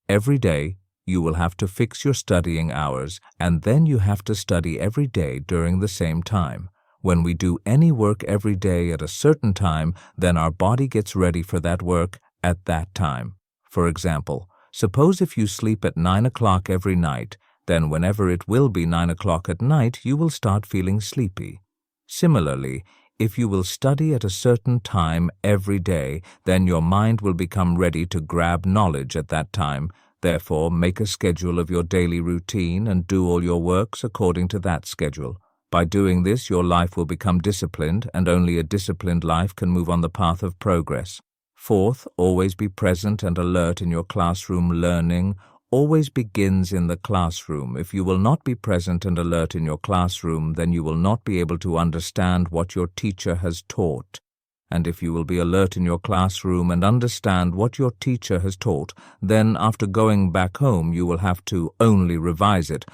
Every day, you will have to fix your studying hours, and then you have to study every day during the same time. When we do any work every day at a certain time, then our body gets ready for that work at that time. For example, suppose if you sleep at 9 o'clock every night, then whenever it will be 9 o'clock at night, you will start feeling sleepy. Similarly, if you will study at a certain time every day, then your mind will become ready to grab knowledge at that time. Therefore, make a schedule of your daily routine and do all your works according to that schedule. By doing this, your life will become disciplined, and only a disciplined life can move on the path of progress. Fourth, always be present and alert in your classroom. Learning always begins in the classroom. If you will not be present and alert in your classroom, then you will not be able to understand what your teacher has taught. And if you will be alert in your classroom and understand what your teacher has taught, then after going back home you will have to only revise it,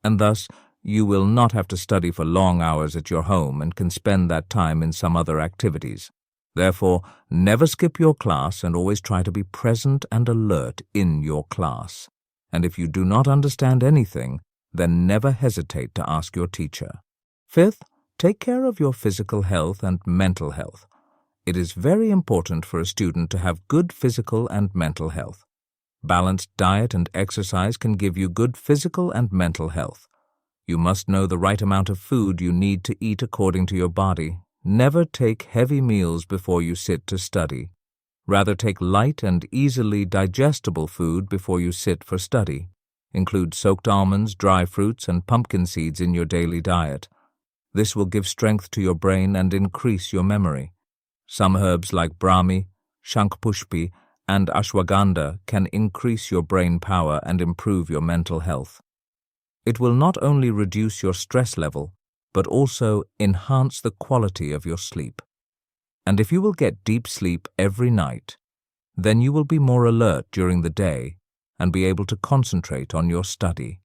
and thus you will not have to study for long hours at your home and can spend that time in some other activities. Therefore, never skip your class and always try to be present and alert in your class. And if you do not understand anything, then never hesitate to ask your teacher. Fifth, take care of your physical health and mental health. It is very important for a student to have good physical and mental health. Balanced diet and exercise can give you good physical and mental health. You must know the right amount of food you need to eat according to your body. Never take heavy meals before you sit to study. Rather, take light and easily digestible food before you sit for study. Include soaked almonds, dry fruits, and pumpkin seeds in your daily diet. This will give strength to your brain and increase your memory. Some herbs like Brahmi, Shankpushpi, and Ashwagandha can increase your brain power and improve your mental health. It will not only reduce your stress level, but also enhance the quality of your sleep. And if you will get deep sleep every night, then you will be more alert during the day and be able to concentrate on your study.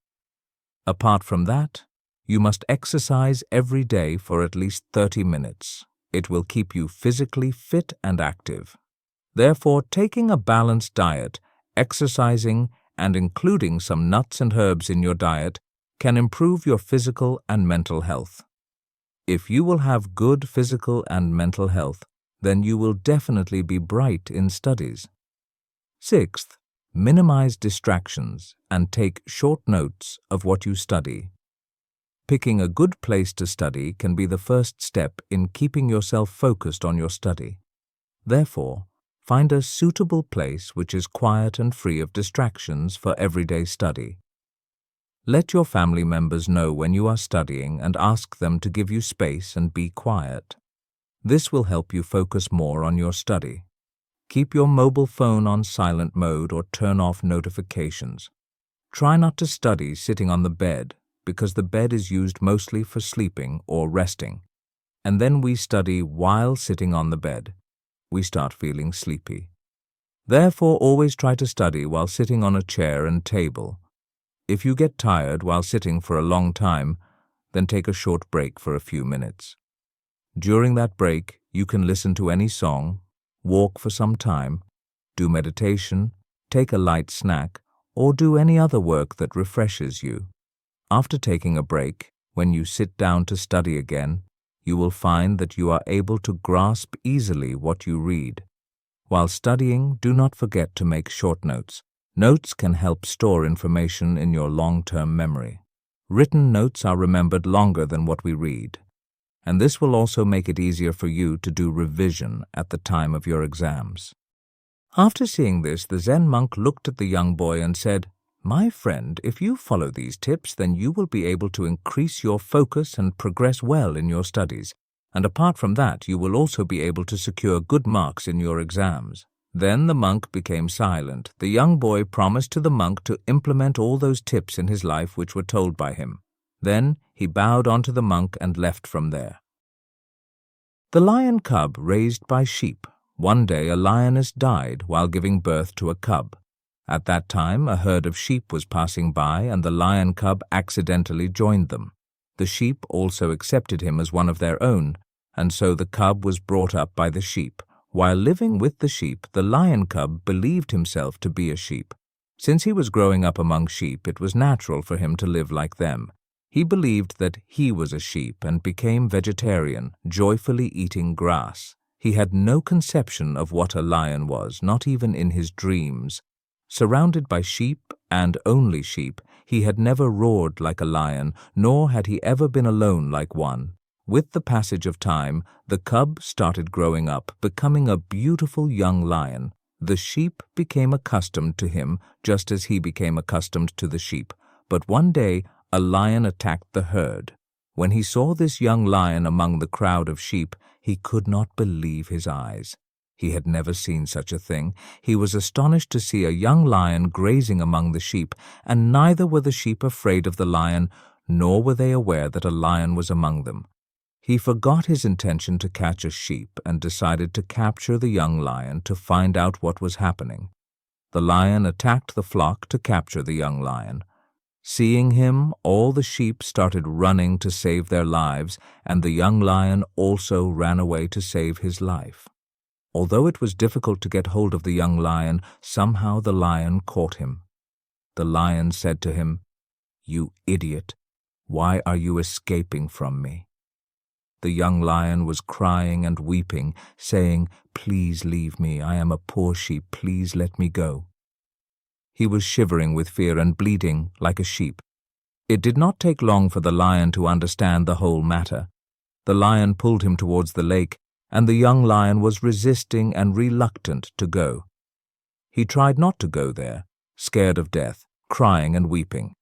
Apart from that, you must exercise every day for at least 30 minutes. It will keep you physically fit and active. Therefore, taking a balanced diet, exercising, and including some nuts and herbs in your diet can improve your physical and mental health. If you will have good physical and mental health, then you will definitely be bright in studies. Sixth, minimize distractions and take short notes of what you study. Picking a good place to study can be the first step in keeping yourself focused on your study. Therefore, find a suitable place which is quiet and free of distractions for everyday study. Let your family members know when you are studying and ask them to give you space and be quiet. This will help you focus more on your study. Keep your mobile phone on silent mode or turn off notifications. Try not to study sitting on the bed because the bed is used mostly for sleeping or resting. And then we study while sitting on the bed. We start feeling sleepy. Therefore, always try to study while sitting on a chair and table. If you get tired while sitting for a long time, then take a short break for a few minutes. During that break, you can listen to any song, walk for some time, do meditation, take a light snack, or do any other work that refreshes you. After taking a break, when you sit down to study again, you will find that you are able to grasp easily what you read. While studying, do not forget to make short notes. Notes can help store information in your long-term memory. Written notes are remembered longer than what we read, and this will also make it easier for you to do revision at the time of your exams. After seeing this, the Zen monk looked at the young boy and said, "My friend, if you follow these tips, then you will be able to increase your focus and progress well in your studies. And apart from that, you will also be able to secure good marks in your exams." Then the monk became silent. The young boy promised to the monk to implement all those tips in his life which were told by him. Then he bowed onto the monk and left from there. The lion cub raised by sheep. One day a lioness died while giving birth to a cub. At that time, a herd of sheep was passing by and the lion cub accidentally joined them. The sheep also accepted him as one of their own, and so the cub was brought up by the sheep. While living with the sheep, the lion cub believed himself to be a sheep. Since he was growing up among sheep, it was natural for him to live like them. He believed that he was a sheep and became vegetarian, joyfully eating grass. He had no conception of what a lion was, not even in his dreams. Surrounded by sheep and only sheep, he had never roared like a lion, nor had he ever been alone like one. With the passage of time, the cub started growing up, becoming a beautiful young lion. The sheep became accustomed to him, just as he became accustomed to the sheep. But one day, a lion attacked the herd. When he saw this young lion among the crowd of sheep, he could not believe his eyes. He had never seen such a thing. He was astonished to see a young lion grazing among the sheep, and neither were the sheep afraid of the lion, nor were they aware that a lion was among them. He forgot his intention to catch a sheep and decided to capture the young lion to find out what was happening. The lion attacked the flock to capture the young lion. Seeing him, all the sheep started running to save their lives, and the young lion also ran away to save his life. Although it was difficult to get hold of the young lion, somehow the lion caught him. The lion said to him, "You idiot, why are you escaping from me?" The young lion was crying and weeping, saying, "Please leave me, I am a poor sheep, please let me go." He was shivering with fear and bleeding like a sheep. It did not take long for the lion to understand the whole matter. The lion pulled him towards the lake, and the young lion was resisting and reluctant to go. He tried not to go there, scared of death, crying and weeping.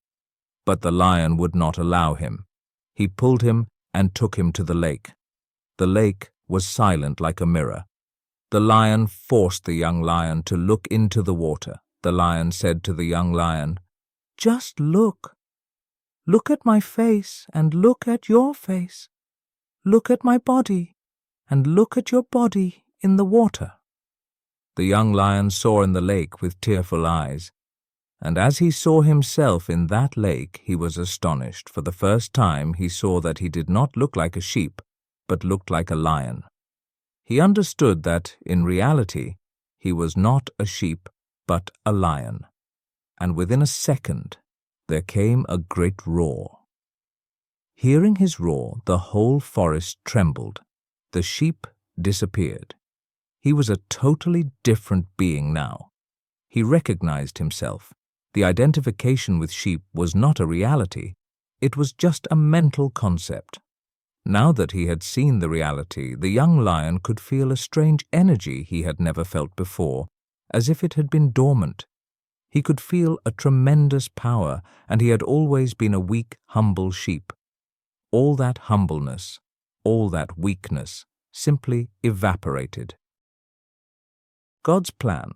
But the lion would not allow him. He pulled him and took him to the lake. The lake was silent like a mirror. The lion forced the young lion to look into the water. The lion said to the young lion, "Just look. Look at my face and look at your face. Look at my body and look at your body in the water." The young lion saw in the lake with tearful eyes, and as he saw himself in that lake, he was astonished. For the first time he saw that he did not look like a sheep, but looked like a lion. He understood that, in reality, he was not a sheep, but a lion. And within a second, there came a great roar. Hearing his roar, the whole forest trembled. The sheep disappeared. He was a totally different being now. He recognized himself. The identification with sheep was not a reality. It was just a mental concept. Now that he had seen the reality, the young lion could feel a strange energy he had never felt before, as if it had been dormant. He could feel a tremendous power, and he had always been a weak, humble sheep. All that humbleness, all that weakness, simply evaporated. God's plan.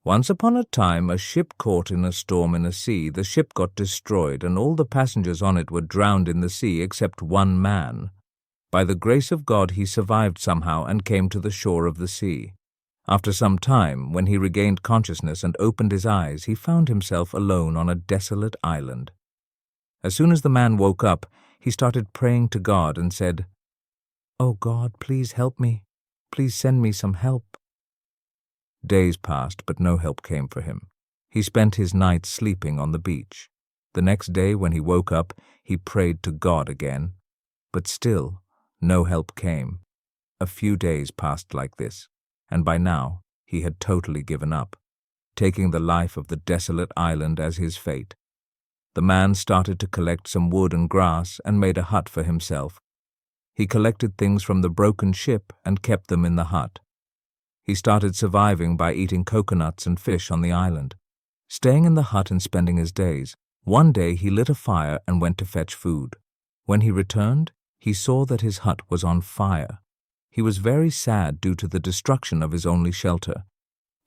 Once upon a time, a ship caught in a storm in a sea. The ship got destroyed, and all the passengers on it were drowned in the sea except one man. By the grace of God, he survived somehow and came to the shore of the sea. After some time, when he regained consciousness and opened his eyes, he found himself alone on a desolate island. As soon as the man woke up, he started praying to God and said, "Oh God, please help me. Please send me some help." Days passed, but no help came for him. He spent his nights sleeping on the beach. The next day, when he woke up, he prayed to God again. But still, no help came. A few days passed like this, and by now he had totally given up, taking the life of the desolate island as his fate. The man started to collect some wood and grass and made a hut for himself. He collected things from the broken ship and kept them in the hut. He started surviving by eating coconuts and fish on the island, staying in the hut and spending his days. One day he lit a fire and went to fetch food. When he returned, he saw that his hut was on fire. He was very sad due to the destruction of his only shelter.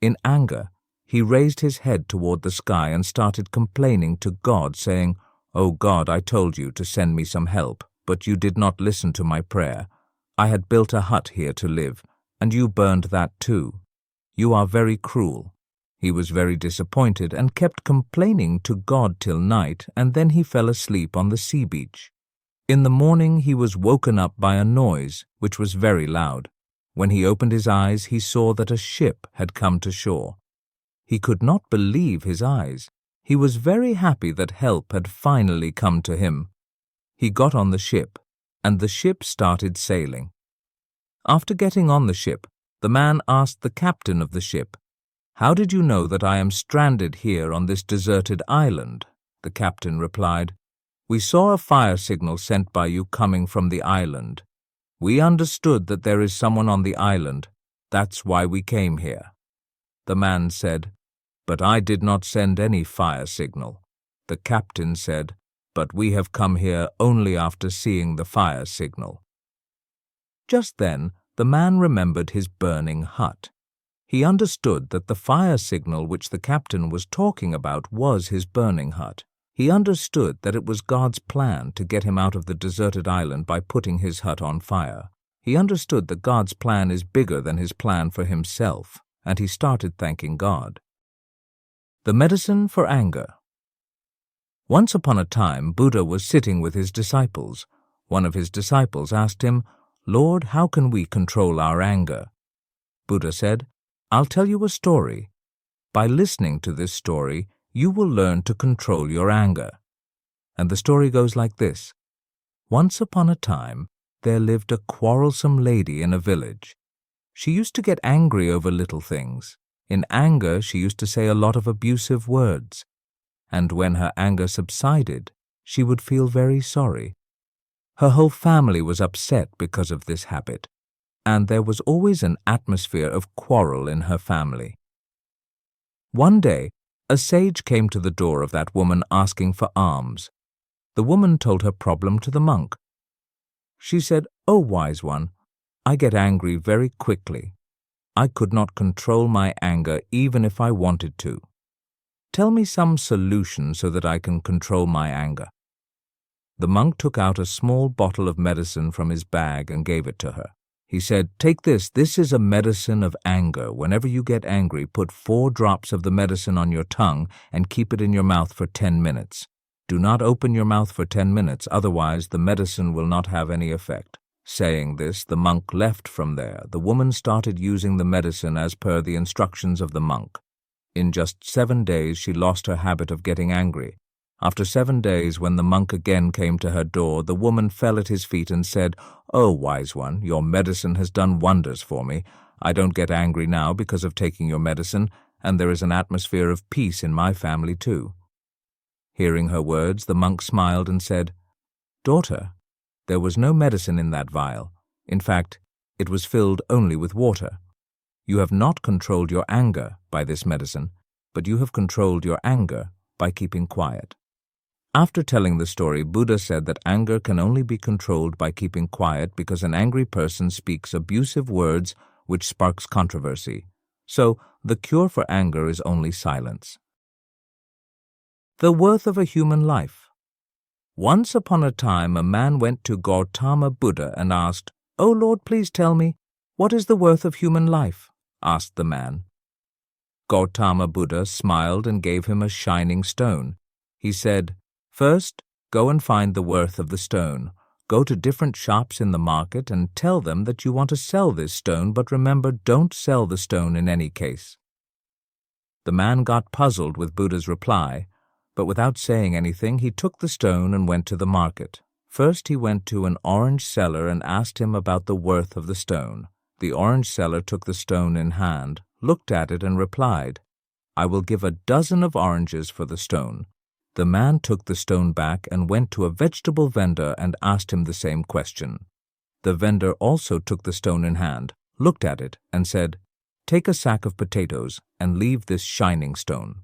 In anger, he raised his head toward the sky and started complaining to God, saying, "Oh God, I told you to send me some help, but you did not listen to my prayer. I had built a hut here to live, and you burned that too. You are very cruel." He was very disappointed and kept complaining to God till night, and then he fell asleep on the sea beach. In the morning he was woken up by a noise, which was very loud. When he opened his eyes, he saw that a ship had come to shore. He could not believe his eyes. He was very happy that help had finally come to him. He got on the ship, and the ship started sailing. After getting on the ship, the man asked the captain of the ship, "How did you know that I am stranded here on this deserted island?" The captain replied, "We saw a fire signal sent by you coming from the island. We understood that there is someone on the island. That's why we came here." The man said, "But I did not send any fire signal." The captain said, "But we have come here only after seeing the fire signal." Just then, the man remembered his burning hut. He understood that the fire signal which the captain was talking about was his burning hut. He understood that it was God's plan to get him out of the deserted island by putting his hut on fire. He understood that God's plan is bigger than his plan for himself, and he started thanking God. The medicine for anger. Once upon a time, Buddha was sitting with his disciples. One of his disciples asked him, "Lord, how can we control our anger?" Buddha said, "I'll tell you a story. By listening to this story, you will learn to control your anger." And the story goes like this. Once upon a time, there lived a quarrelsome lady in a village. She used to get angry over little things. In anger, she used to say a lot of abusive words. And when her anger subsided, she would feel very sorry. Her whole family was upset because of this habit, and there was always an atmosphere of quarrel in her family. One day, a sage came to the door of that woman asking for alms. The woman told her problem to the monk. She said, "Oh, wise one, I get angry very quickly. I could not control my anger even if I wanted to. Tell me some solution so that I can control my anger." The monk took out a small bottle of medicine from his bag and gave it to her. He said, "Take this. This is a medicine of anger. Whenever you get angry, put 4 drops of the medicine on your tongue and keep it in your mouth for 10 minutes. Do not open your mouth for 10 minutes, otherwise the medicine will not have any effect." Saying this, the monk left from there. The woman started using the medicine as per the instructions of the monk. In just 7 days, she lost her habit of getting angry. After 7 days, when the monk again came to her door, the woman fell at his feet and said, "Oh, wise one, your medicine has done wonders for me. I don't get angry now because of taking your medicine, and there is an atmosphere of peace in my family too." Hearing her words, the monk smiled and said, "Daughter, there was no medicine in that vial. In fact, it was filled only with water. You have not controlled your anger by this medicine, but you have controlled your anger by keeping quiet." After telling the story, Buddha said that anger can only be controlled by keeping quiet because an angry person speaks abusive words which sparks controversy. So, the cure for anger is only silence. The worth of a human life. Once upon a time, a man went to Gautama Buddha and asked, "O Lord, please tell me, what is the worth of human life?" asked the man. Gautama Buddha smiled and gave him a shining stone. He said, "First, go and find the worth of the stone. Go to different shops in the market and tell them that you want to sell this stone, but remember, don't sell the stone in any case." The man got puzzled with Buddha's reply, but without saying anything, he took the stone and went to the market. First, he went to an orange seller and asked him about the worth of the stone. The orange seller took the stone in hand, looked at it, and replied, "I will give 12 of oranges for the stone." The man took the stone back and went to a vegetable vendor and asked him the same question. The vendor also took the stone in hand, looked at it, and said, "Take a sack of potatoes and leave this shining stone."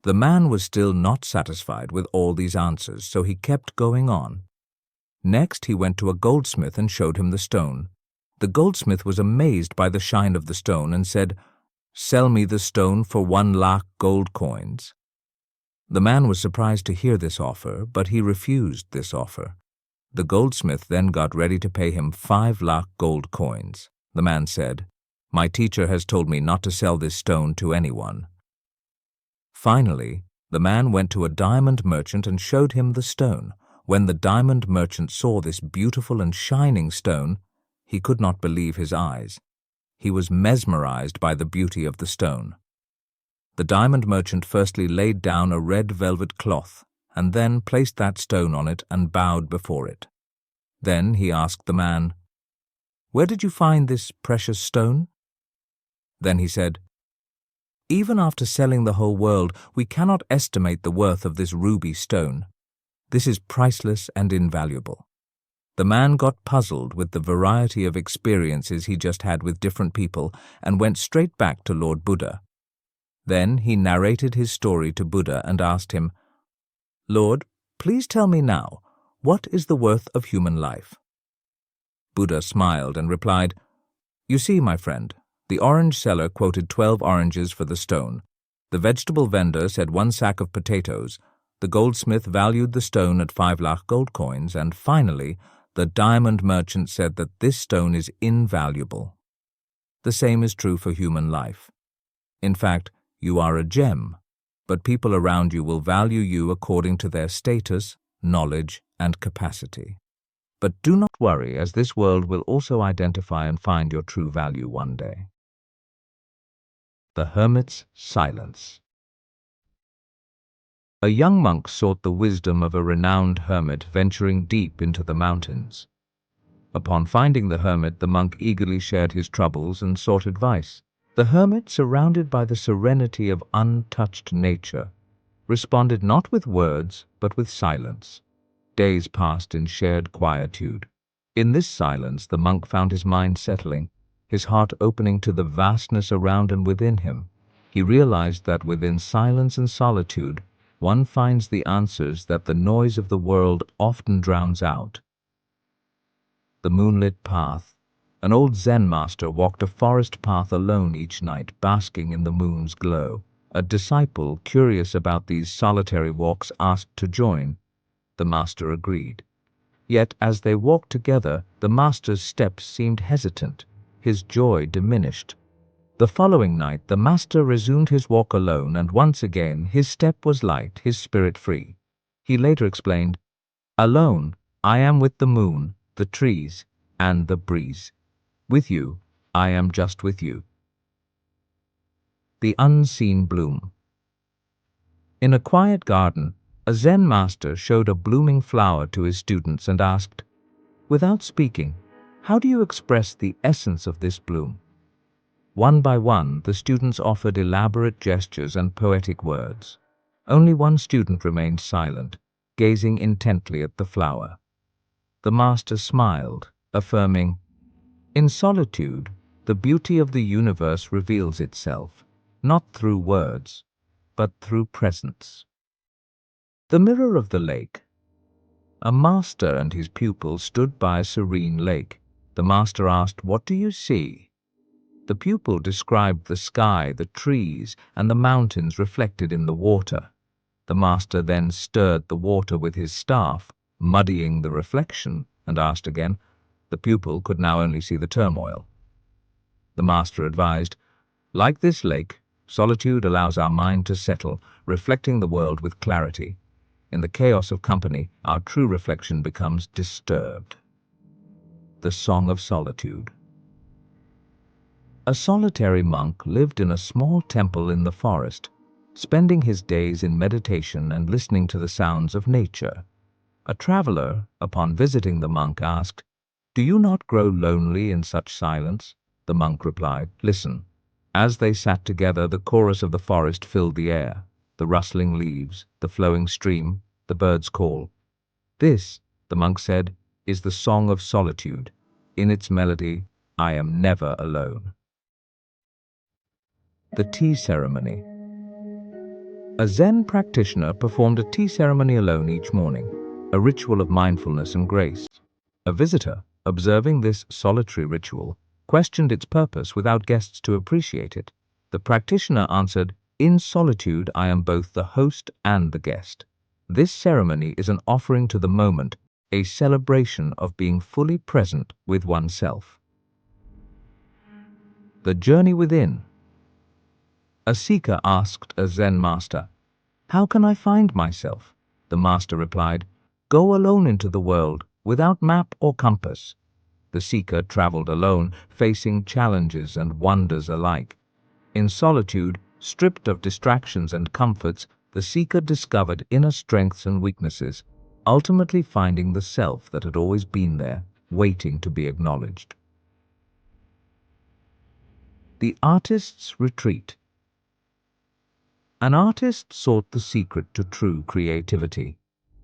The man was still not satisfied with all these answers, so he kept going on. Next, he went to a goldsmith and showed him the stone. The goldsmith was amazed by the shine of the stone and said, "Sell me the stone for 1,00,000 gold coins." The man was surprised to hear this offer, but he refused this offer. The goldsmith then got ready to pay him 5,00,000 gold coins. The man said, "My teacher has told me not to sell this stone to anyone." Finally, the man went to a diamond merchant and showed him the stone. When the diamond merchant saw this beautiful and shining stone, he could not believe his eyes. He was mesmerized by the beauty of the stone. The diamond merchant firstly laid down a red velvet cloth and then placed that stone on it and bowed before it. Then he asked the man, "Where did you find this precious stone?" Then he said, "Even after selling the whole world, we cannot estimate the worth of this ruby stone. This is priceless and invaluable." The man got puzzled with the variety of experiences he just had with different people and went straight back to Lord Buddha. Then he narrated his story to Buddha and asked him, "Lord, please tell me now, what is the worth of human life?" Buddha smiled and replied, "You see, my friend, the orange seller quoted 12 oranges for the stone. The vegetable vendor said 1 sack of potatoes. The goldsmith valued the stone at 5,00,000 gold coins, and finally, the diamond merchant said that this stone is invaluable. The same is true for human life. In fact, you are a gem, but people around you will value you according to their status, knowledge, and capacity. But do not worry, as this world will also identify and find your true value one day." The hermit's silence. A young monk sought the wisdom of a renowned hermit venturing deep into the mountains. Upon finding the hermit, the monk eagerly shared his troubles and sought advice. The hermit, surrounded by the serenity of untouched nature, responded not with words but with silence. Days passed in shared quietude. In this silence, the monk found his mind settling, his heart opening to the vastness around and within him. He realized that within silence and solitude, one finds the answers that the noise of the world often drowns out. The Moonlit Path. An old Zen master walked a forest path alone each night, basking in the moon's glow. A disciple, curious about these solitary walks, asked to join. The master agreed. Yet as they walked together, the master's steps seemed hesitant. His joy diminished. The following night, the master resumed his walk alone, and once again his step was light, his spirit free. He later explained, "Alone, I am with the moon, the trees, and the breeze. With you, I am just with you." The unseen bloom. In a quiet garden, a Zen master showed a blooming flower to his students and asked, "Without speaking, how do you express the essence of this bloom?" One by one, the students offered elaborate gestures and poetic words. Only one student remained silent, gazing intently at the flower. The master smiled, affirming, "In solitude, the beauty of the universe reveals itself, not through words, but through presence." The mirror of the lake. A master and his pupil stood by a serene lake. The master asked, "What do you see?" The pupil described the sky, the trees, and the mountains reflected in the water. The master then stirred the water with his staff, muddying the reflection, and asked again. The pupil could now only see the turmoil. The master advised, "Like this lake, solitude allows our mind to settle, reflecting the world with clarity. In the chaos of company, our true reflection becomes disturbed." The Song of Solitude. A solitary monk lived in a small temple in the forest, spending his days in meditation and listening to the sounds of nature. A traveler, upon visiting the monk, asked, "Do you not grow lonely in such silence?" The monk replied, "Listen." As they sat together, the chorus of the forest filled the air, the rustling leaves, the flowing stream, the bird's call. "This," the monk said, "is the song of solitude. In its melody, I am never alone." The tea ceremony. A Zen practitioner performed a tea ceremony alone each morning, a ritual of mindfulness and grace. A visitor, observing this solitary ritual, questioned its purpose without guests to appreciate it. The practitioner answered, "In solitude, I am both the host and the guest. This ceremony is an offering to the moment, a celebration of being fully present with oneself." The journey within. A seeker asked a Zen master, "How can I find myself?" The master replied, "Go alone into the world, without map or compass." The seeker traveled alone, facing challenges and wonders alike. In solitude, stripped of distractions and comforts, the seeker discovered inner strengths and weaknesses, ultimately finding the self that had always been there, waiting to be acknowledged. The artist's retreat. An artist sought the secret to true creativity.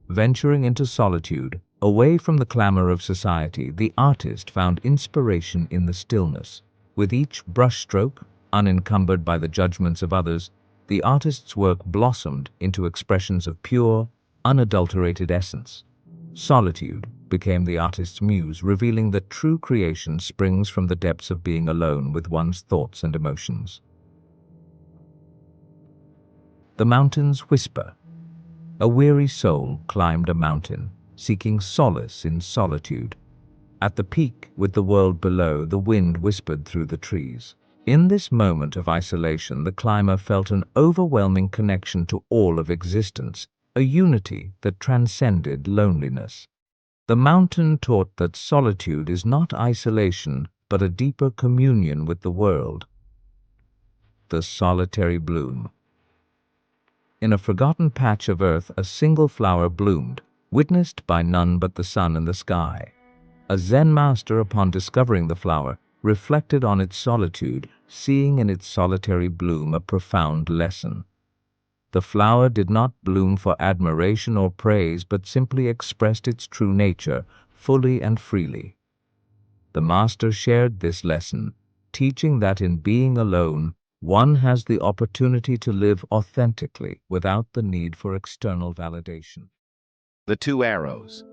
Venturing into solitude, away from the clamor of society, the artist found inspiration in the stillness. With each brushstroke, unencumbered by the judgments of others, the artist's work blossomed into expressions of pure, unadulterated essence. Solitude became the artist's muse, revealing that true creation springs from the depths of being alone with one's thoughts and emotions. The mountain's whisper. A weary soul climbed a mountain, seeking solace in solitude. At the peak, with the world below, the wind whispered through the trees. In this moment of isolation, the climber felt an overwhelming connection to all of existence, a unity that transcended loneliness. The mountain taught that solitude is not isolation, but a deeper communion with the world. The solitary bloom. In a forgotten patch of earth, a single flower bloomed, witnessed by none but the sun and the sky. A Zen master, upon discovering the flower, reflected on its solitude, seeing in its solitary bloom a profound lesson. The flower did not bloom for admiration or praise, but simply expressed its true nature, fully and freely. The master shared this lesson, teaching that in being alone, one has the opportunity to live authentically without the need for external validation. The two arrows.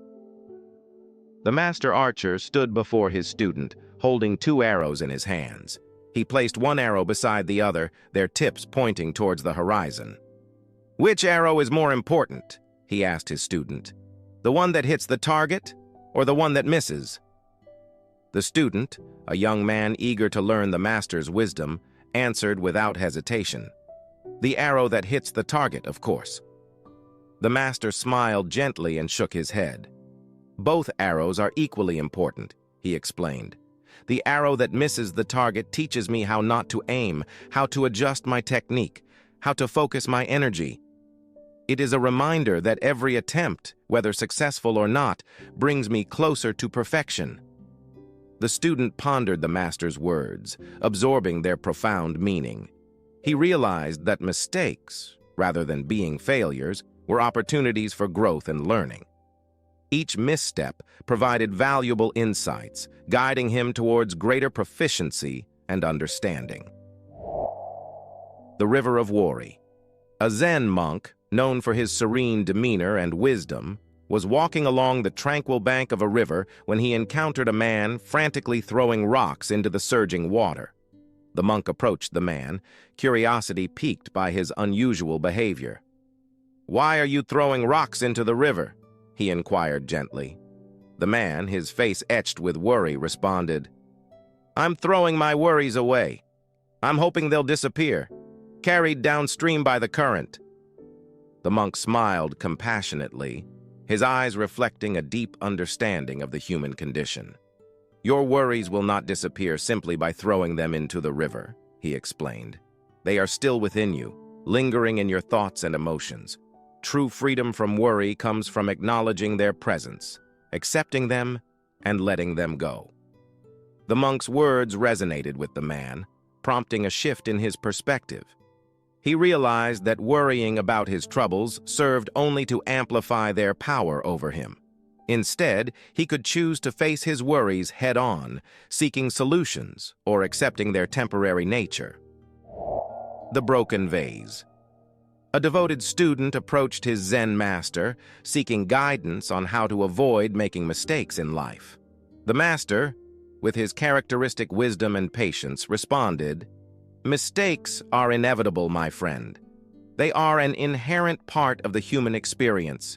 The master archer stood before his student, holding two arrows in his hands. He placed one arrow beside the other, their tips pointing towards the horizon. "Which arrow is more important?" he asked his student. "The one that hits the target, or the one that misses?" The student, a young man eager to learn the master's wisdom, answered without hesitation, "The arrow that hits the target, of course." The master smiled gently and shook his head. "Both arrows are equally important," he explained. "The arrow that misses the target teaches me how not to aim, how to adjust my technique, how to focus my energy. It is a reminder that every attempt, whether successful or not, brings me closer to perfection." The student pondered the master's words, absorbing their profound meaning. He realized that mistakes, rather than being failures, were opportunities for growth and learning. Each misstep provided valuable insights, guiding him towards greater proficiency and understanding. The River of Worry. A Zen monk, known for his serene demeanor and wisdom, was walking along the tranquil bank of a river when he encountered a man frantically throwing rocks into the surging water. The monk approached the man, curiosity piqued by his unusual behavior. "Why are you throwing rocks into the river?" he inquired gently. The man, his face etched with worry, responded, "I'm throwing my worries away. I'm hoping they'll disappear, carried downstream by the current." The monk smiled compassionately, his eyes reflecting a deep understanding of the human condition. "Your worries will not disappear simply by throwing them into the river," he explained. "They are still within you, lingering in your thoughts and emotions. True freedom from worry comes from acknowledging their presence, accepting them, and letting them go." The monk's words resonated with the man, prompting a shift in his perspective. He realized that worrying about his troubles served only to amplify their power over him. Instead, he could choose to face his worries head-on, seeking solutions or accepting their temporary nature. The broken vase. A devoted student approached his Zen master, seeking guidance on how to avoid making mistakes in life. The master, with his characteristic wisdom and patience, responded, "Mistakes are inevitable, my friend. They are an inherent part of the human experience.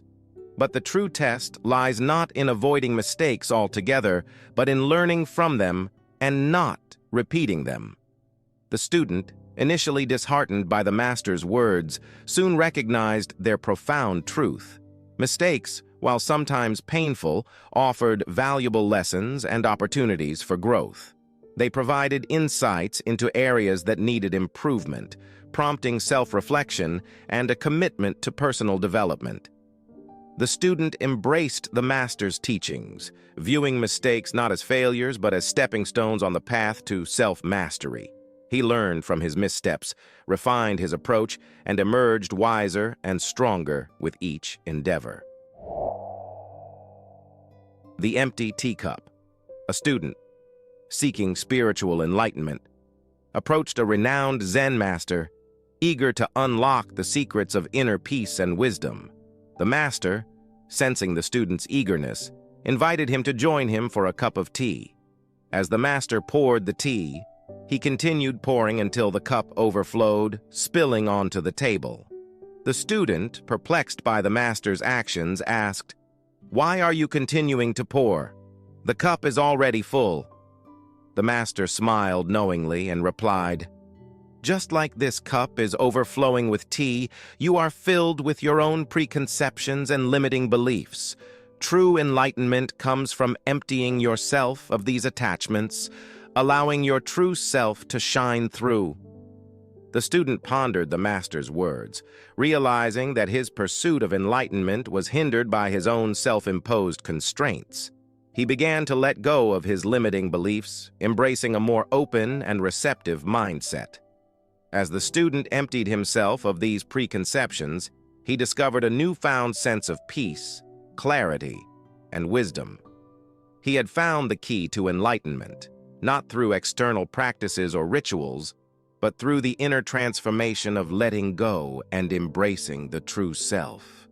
But the true test lies not in avoiding mistakes altogether, but in learning from them and not repeating them." The student, initially disheartened by the master's words, soon recognized their profound truth. Mistakes, while sometimes painful, offered valuable lessons and opportunities for growth. They provided insights into areas that needed improvement, prompting self-reflection and a commitment to personal development. The student embraced the master's teachings, viewing mistakes not as failures but as stepping stones on the path to self-mastery. He learned from his missteps, refined his approach, and emerged wiser and stronger with each endeavor. The empty teacup. A student, seeking spiritual enlightenment, approached a renowned Zen master, eager to unlock the secrets of inner peace and wisdom. The master, sensing the student's eagerness, invited him to join him for a cup of tea. As the master poured the tea, he continued pouring until the cup overflowed, spilling onto the table. The student, perplexed by the master's actions, asked, "Why are you continuing to pour? The cup is already full." The master smiled knowingly and replied, "Just like this cup is overflowing with tea, you are filled with your own preconceptions and limiting beliefs. True enlightenment comes from emptying yourself of these attachments, allowing your true self to shine through." The student pondered the master's words, realizing that his pursuit of enlightenment was hindered by his own self-imposed constraints. He began to let go of his limiting beliefs, embracing a more open and receptive mindset. As the student emptied himself of these preconceptions, he discovered a newfound sense of peace, clarity, and wisdom. He had found the key to enlightenment, not through external practices or rituals, but through the inner transformation of letting go and embracing the true self.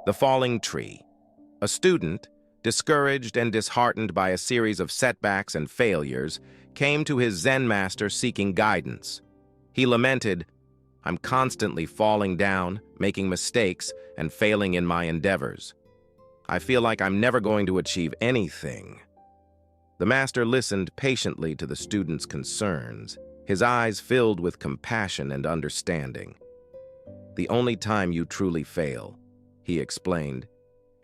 The falling tree. A student, discouraged and disheartened by a series of setbacks and failures, came to his Zen master seeking guidance. He lamented, "I'm constantly falling down, making mistakes, and failing in my endeavors. I feel like I'm never going to achieve anything." The master listened patiently to the student's concerns, his eyes filled with compassion and understanding. "The only time you truly fail," he explained,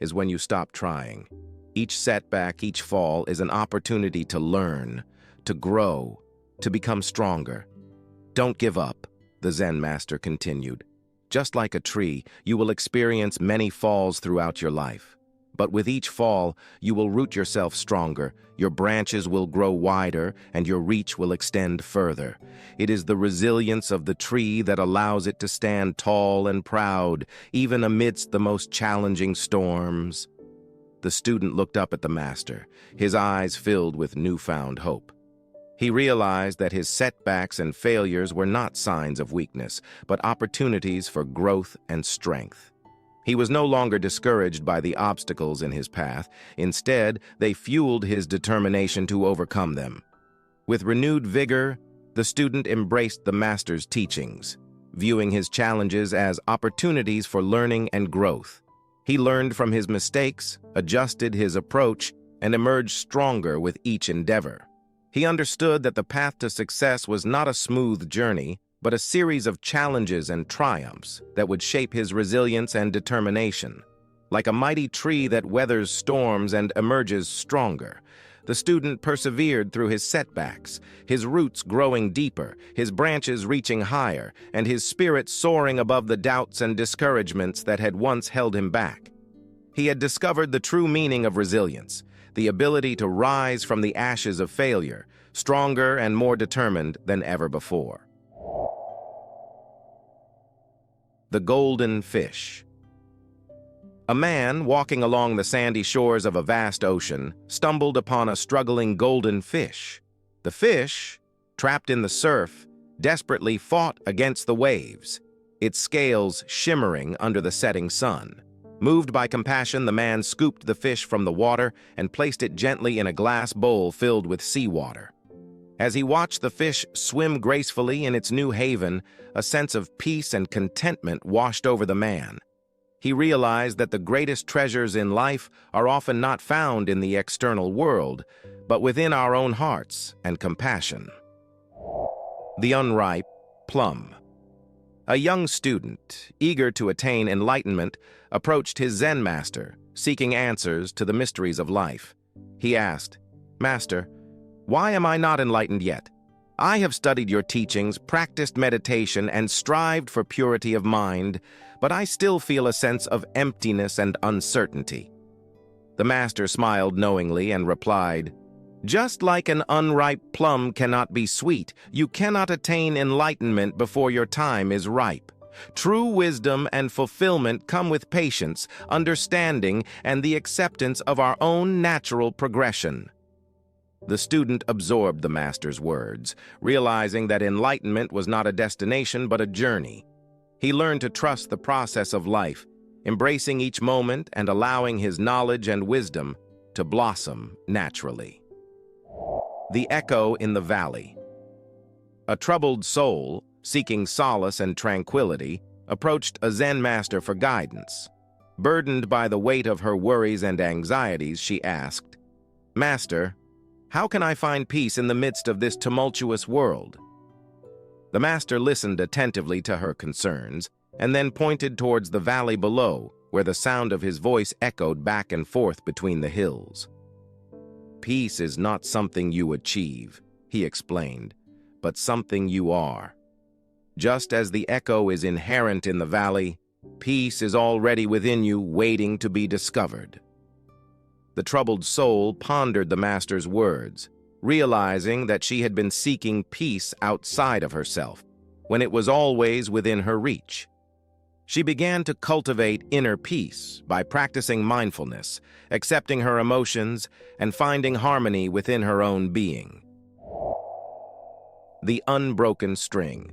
"is when you stop trying. Each setback, each fall is an opportunity to learn, to grow, to become stronger. Don't give up," the Zen master continued. "Just like a tree, you will experience many falls throughout your life. But with each fall, you will root yourself stronger, your branches will grow wider, and your reach will extend further. It is the resilience of the tree that allows it to stand tall and proud, even amidst the most challenging storms. The student looked up at the master, his eyes filled with newfound hope. He realized that his setbacks and failures were not signs of weakness, but opportunities for growth and strength. He was no longer discouraged by the obstacles in his path. Instead, they fueled his determination to overcome them. With renewed vigor, the student embraced the master's teachings, viewing his challenges as opportunities for learning and growth. He learned from his mistakes, adjusted his approach, and emerged stronger with each endeavor. He understood that the path to success was not a smooth journey, but a series of challenges and triumphs that would shape his resilience and determination. Like a mighty tree that weathers storms and emerges stronger, the student persevered through his setbacks, his roots growing deeper, his branches reaching higher, and his spirit soaring above the doubts and discouragements that had once held him back. He had discovered the true meaning of resilience, the ability to rise from the ashes of failure, stronger and more determined than ever before. The Golden Fish. A man walking along the sandy shores of a vast ocean stumbled upon a struggling golden fish. The fish, trapped in the surf, desperately fought against the waves, its scales shimmering under the setting sun. Moved by compassion, the man scooped the fish from the water and placed it gently in a glass bowl filled with seawater. As he watched the fish swim gracefully in its new haven, a sense of peace and contentment washed over the man. He realized that the greatest treasures in life are often not found in the external world, but within our own hearts and compassion. The Unripe Plum. A young student, eager to attain enlightenment, approached his Zen master, seeking answers to the mysteries of life. He asked, "Master, why am I not enlightened yet? I have studied your teachings, practiced meditation, and strived for purity of mind, but I still feel a sense of emptiness and uncertainty." The master smiled knowingly and replied, "Just like an unripe plum cannot be sweet, you cannot attain enlightenment before your time is ripe. True wisdom and fulfillment come with patience, understanding, and the acceptance of our own natural progression." The student absorbed the master's words, realizing that enlightenment was not a destination but a journey. He learned to trust the process of life, embracing each moment and allowing his knowledge and wisdom to blossom naturally. The Echo in the Valley. A troubled soul, seeking solace and tranquility, approached a Zen master for guidance. Burdened by the weight of her worries and anxieties, she asked, "Master, how can I find peace in the midst of this tumultuous world?" The master listened attentively to her concerns, and then pointed towards the valley below, where the sound of his voice echoed back and forth between the hills. "Peace is not something you achieve," he explained, "but something you are. Just as the echo is inherent in the valley, peace is already within you, waiting to be discovered." The troubled soul pondered the master's words, realizing that she had been seeking peace outside of herself, when it was always within her reach. She began to cultivate inner peace by practicing mindfulness, accepting her emotions, and finding harmony within her own being. The Unbroken String.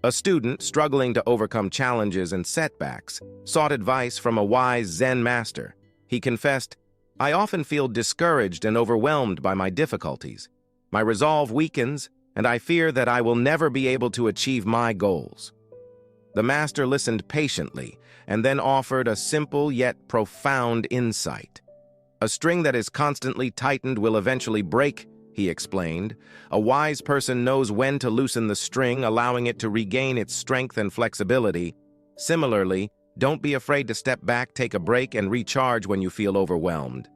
A student struggling to overcome challenges and setbacks sought advice from a wise Zen master. He confessed, "I often feel discouraged and overwhelmed by my difficulties. My resolve weakens, and I fear that I will never be able to achieve my goals." The master listened patiently and then offered a simple yet profound insight. "A string that is constantly tightened will eventually break," he explained. "A wise person knows when to loosen the string, allowing it to regain its strength and flexibility. Similarly, don't be afraid to step back, take a break, and recharge when you feel overwhelmed."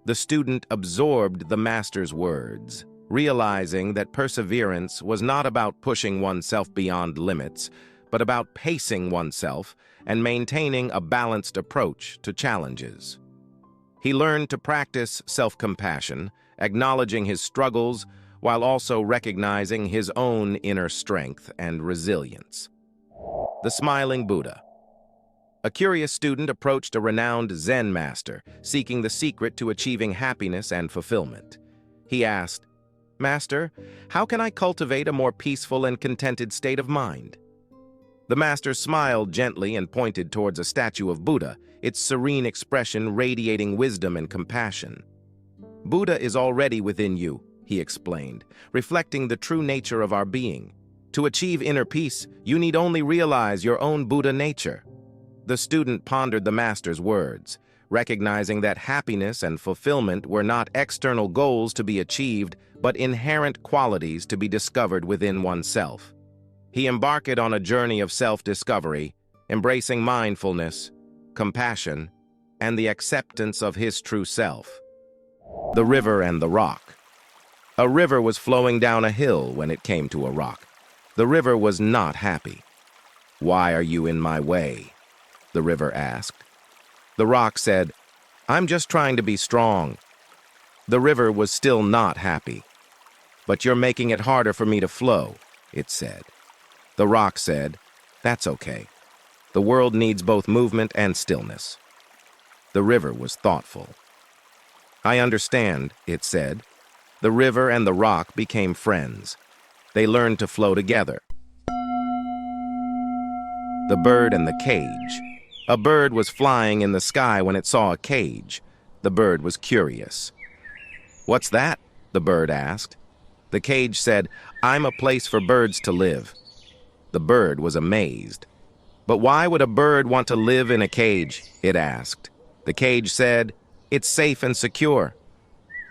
The student absorbed the master's words, realizing that perseverance was not about pushing oneself beyond limits, but about pacing oneself and maintaining a balanced approach to challenges. He learned to practice self-compassion, acknowledging his struggles while also recognizing his own inner strength and resilience. The Smiling Buddha. A curious student approached a renowned Zen master, seeking the secret to achieving happiness and fulfillment. He asked, "Master, how can I cultivate a more peaceful and contented state of mind?" The master smiled gently and pointed towards a statue of Buddha, its serene expression radiating wisdom and compassion. "Buddha is already within you," he explained, reflecting the true nature of our being. "To achieve inner peace, you need only realize your own Buddha nature." The student pondered the master's words, recognizing that happiness and fulfillment were not external goals to be achieved, but inherent qualities to be discovered within oneself. He embarked on a journey of self-discovery, embracing mindfulness, compassion, and the acceptance of his true self. The River and the Rock. A river was flowing down a hill when it came to a rock. The river was not happy. "Why are you in my way?" the river asked. The rock said, "I'm just trying to be strong." The river was still not happy. "But you're making it harder for me to flow," it said. The rock said, "That's okay. The world needs both movement and stillness." The river was thoughtful. "I understand," it said. The river and the rock became friends. They learned to flow together. The Bird and the Cage. A bird was flying in the sky when it saw a cage. The bird was curious. "What's that?" the bird asked. The cage said, "I'm a place for birds to live." The bird was amazed. "But why would a bird want to live in a cage?" it asked. The cage said, "It's safe and secure."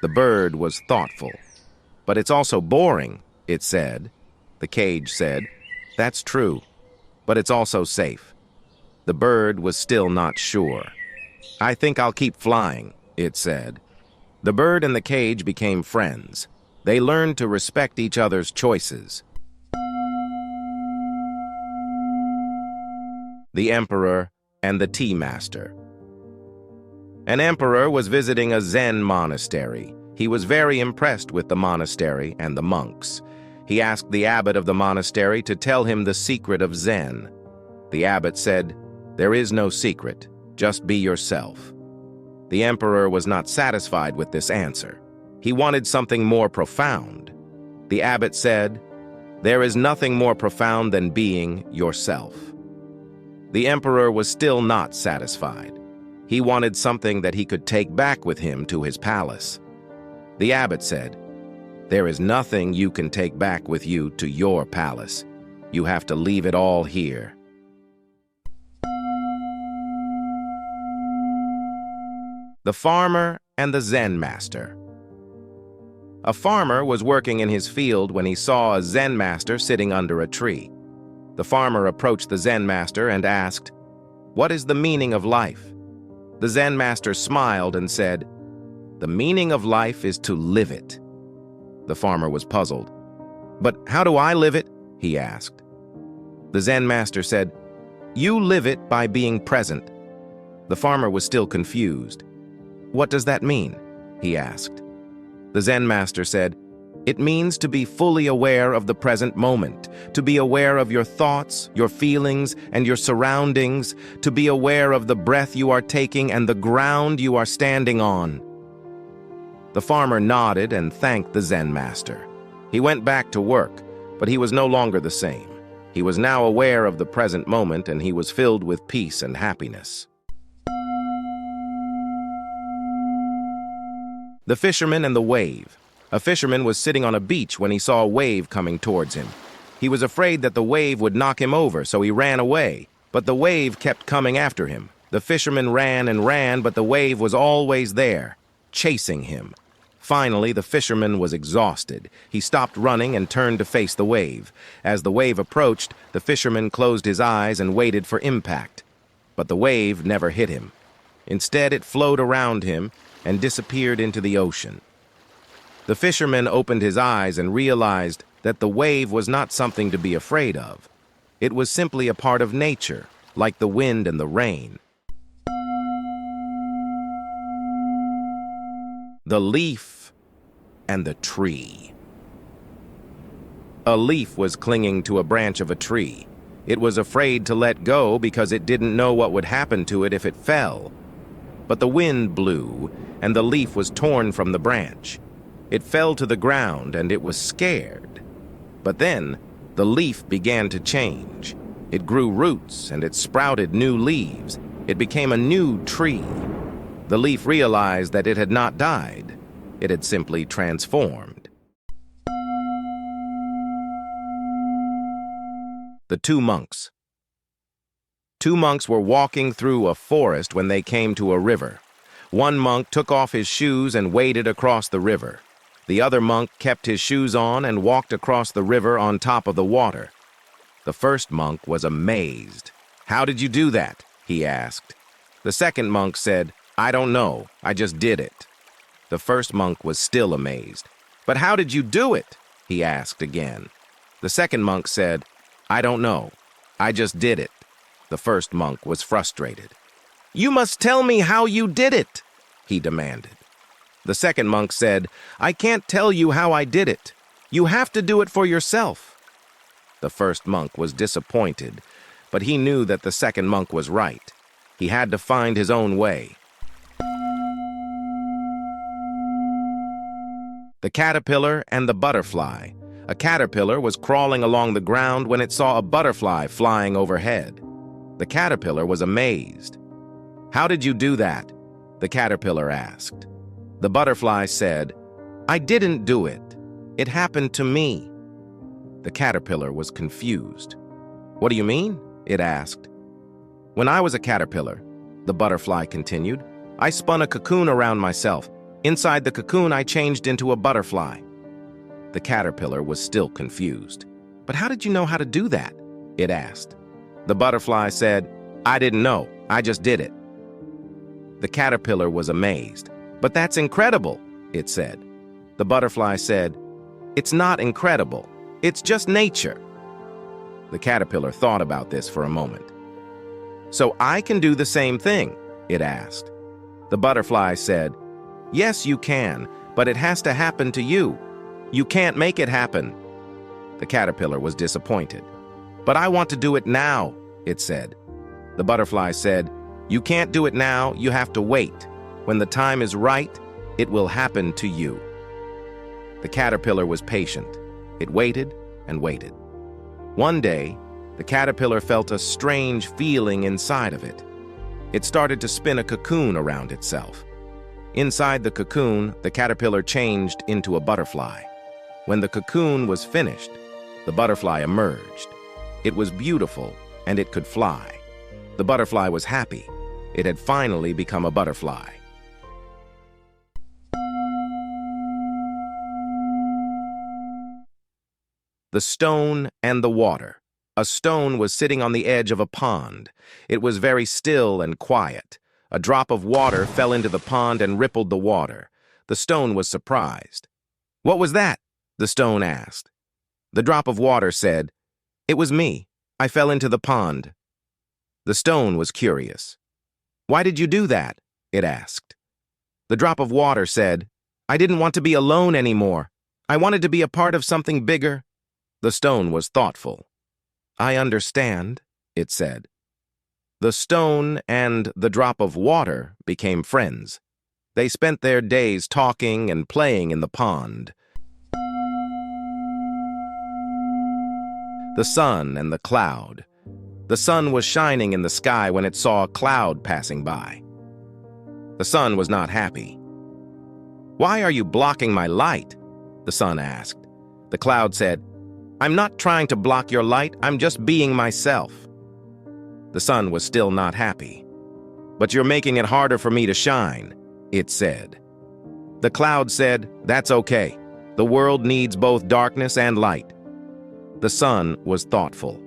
The bird was thoughtful. "But it's also boring," it said. The cage said, "That's true, but it's also safe." The bird was still not sure. "I think I'll keep flying," it said. The bird and the cage became friends. They learned to respect each other's choices. The Emperor and the Tea Master. An emperor was visiting a Zen monastery. He was very impressed with the monastery and the monks. He asked the abbot of the monastery to tell him the secret of Zen. The abbot said, "There is no secret, just be yourself." The emperor was not satisfied with this answer. He wanted something more profound. The abbot said, "There is nothing more profound than being yourself." The emperor was still not satisfied. He wanted something that he could take back with him to his palace. The abbot said, "There is nothing you can take back with you to your palace. You have to leave it all here." The Farmer and the Zen Master. A farmer was working in his field when he saw a Zen master sitting under a tree. The farmer approached the Zen master and asked, "What is the meaning of life?" The Zen master smiled and said, "The meaning of life is to live it." The farmer was puzzled. "But how do I live it?" he asked. The Zen master said, "You live it by being present." The farmer was still confused. "What does that mean?" he asked. The Zen master said, "It means to be fully aware of the present moment, to be aware of your thoughts, your feelings, and your surroundings, to be aware of the breath you are taking and the ground you are standing on." The farmer nodded and thanked the Zen master. He went back to work, but he was no longer the same. He was now aware of the present moment, and he was filled with peace and happiness. The Fisherman and the Wave. A fisherman was sitting on a beach when he saw a wave coming towards him. He was afraid that the wave would knock him over, so he ran away. But the wave kept coming after him. The fisherman ran and ran, but the wave was always there, chasing him. Finally, the fisherman was exhausted. He stopped running and turned to face the wave. As the wave approached, the fisherman closed his eyes and waited for impact. But the wave never hit him. Instead, it flowed around him and disappeared into the ocean. The fisherman opened his eyes and realized that the wave was not something to be afraid of. It was simply a part of nature, like the wind and the rain. The leaf and the tree. A leaf was clinging to a branch of a tree. It was afraid to let go because it didn't know what would happen to it if it fell. But the wind blew, and the leaf was torn from the branch. It fell to the ground, and it was scared. But then, the leaf began to change. It grew roots, and it sprouted new leaves. It became a new tree. The leaf realized that it had not died. It had simply transformed. The two monks. Two monks were walking through a forest when they came to a river. One monk took off his shoes and waded across the river. The other monk kept his shoes on and walked across the river on top of the water. The first monk was amazed. "How did you do that?" he asked. The second monk said, "I don't know, I just did it." The first monk was still amazed. "But how did you do it?" he asked again. The second monk said, "I don't know, I just did it." The first monk was frustrated. "You must tell me how you did it," he demanded. The second monk said, "I can't tell you how I did it. You have to do it for yourself." The first monk was disappointed, but he knew that the second monk was right. He had to find his own way. The caterpillar and the butterfly. A caterpillar was crawling along the ground when it saw a butterfly flying overhead. The caterpillar was amazed. "How did you do that?" the caterpillar asked. The butterfly said, "I didn't do it. It happened to me." The caterpillar was confused. "What do you mean?" it asked. "When I was a caterpillar," the butterfly continued, "I spun a cocoon around myself. Inside the cocoon, I changed into a butterfly." The caterpillar was still confused. "But how did you know how to do that?" it asked. The butterfly said, "I didn't know, I just did it." The caterpillar was amazed. "But that's incredible," it said. The butterfly said, "It's not incredible, it's just nature." The caterpillar thought about this for a moment. "So I can do the same thing?" it asked. The butterfly said, "Yes, you can, but it has to happen to you. You can't make it happen." The caterpillar was disappointed. "But I want to do it now," it said. The butterfly said, "You can't do it now, you have to wait. When the time is right, it will happen to you." The caterpillar was patient. It waited and waited. One day, the caterpillar felt a strange feeling inside of it. It started to spin a cocoon around itself. Inside the cocoon, the caterpillar changed into a butterfly. When the cocoon was finished, the butterfly emerged. It was beautiful, and it could fly. The butterfly was happy. It had finally become a butterfly. The stone and the water. A stone was sitting on the edge of a pond. It was very still and quiet. A drop of water fell into the pond and rippled the water. The stone was surprised. "What was that?" the stone asked. The drop of water said, "It was me. I fell into the pond." The stone was curious. "Why did you do that?" it asked. The drop of water said, "I didn't want to be alone anymore. I wanted to be a part of something bigger." The stone was thoughtful. "I understand," it said. The stone and the drop of water became friends. They spent their days talking and playing in the pond. The sun and the cloud. The sun was shining in the sky when it saw a cloud passing by. The sun was not happy. "Why are you blocking my light?" the sun asked. The cloud said, "I'm not trying to block your light, I'm just being myself." The sun was still not happy. "But you're making it harder for me to shine," it said. The cloud said, "That's okay. The world needs both darkness and light." The sun was thoughtful.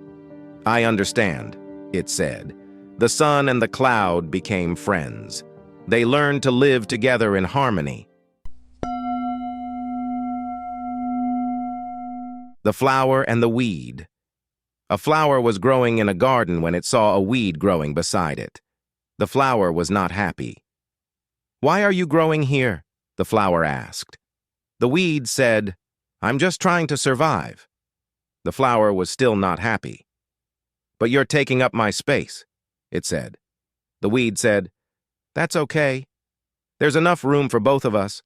"I understand," it said. The sun and the cloud became friends. They learned to live together in harmony. The flower and the weed. A flower was growing in a garden when it saw a weed growing beside it. The flower was not happy. "Why are you growing here?" the flower asked. The weed said, "I'm just trying to survive." The flower was still not happy. "But you're taking up my space," it said. The weed said, "That's okay. There's enough room for both of us."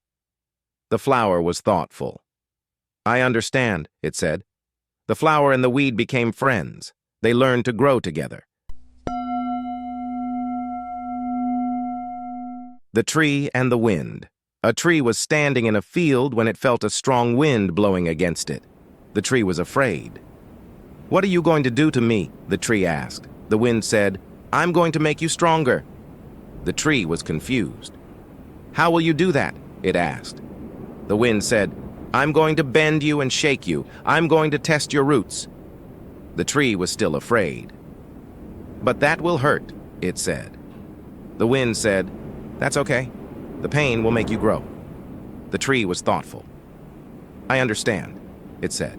The flower was thoughtful. "I understand," it said. The flower and the weed became friends. They learned to grow together. The tree and the wind. A tree was standing in a field when it felt a strong wind blowing against it. The tree was afraid. "What are you going to do to me?" the tree asked. The wind said, "I'm going to make you stronger." The tree was confused. "How will you do that?" it asked. The wind said, "I'm going to bend you and shake you. I'm going to test your roots." The tree was still afraid. "But that will hurt," it said. The wind said, "That's okay. The pain will make you grow." The tree was thoughtful. "I understand," it said.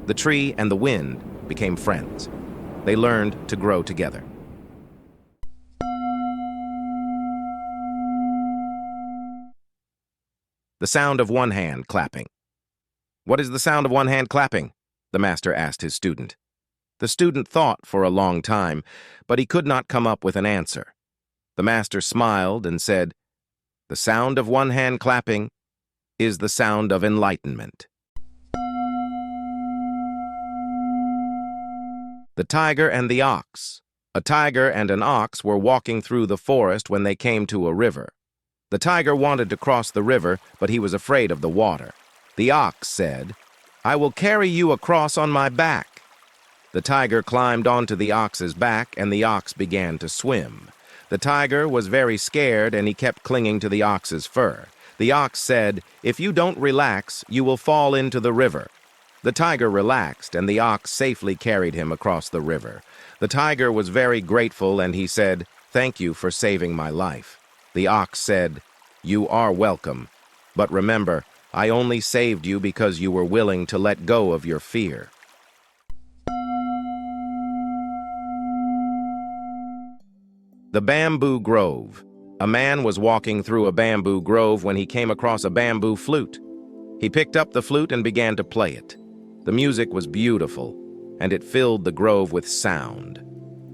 The tree and the wind became friends. They learned to grow together. The sound of one hand clapping. "What is the sound of one hand clapping?" the master asked his student. The student thought for a long time, but he could not come up with an answer. The master smiled and said, "The sound of one hand clapping is the sound of enlightenment." The tiger and the ox. A tiger and an ox were walking through the forest when they came to a river. The tiger wanted to cross the river, but he was afraid of the water. The ox said, "I will carry you across on my back." The tiger climbed onto the ox's back, and the ox began to swim. The tiger was very scared, and he kept clinging to the ox's fur. The ox said, "If you don't relax, you will fall into the river." The tiger relaxed, and the ox safely carried him across the river. The tiger was very grateful, and he said, "Thank you for saving my life." The ox said, "You are welcome. But remember, I only saved you because you were willing to let go of your fear." The bamboo grove. A man was walking through a bamboo grove when he came across a bamboo flute. He picked up the flute and began to play it. The music was beautiful, and it filled the grove with sound.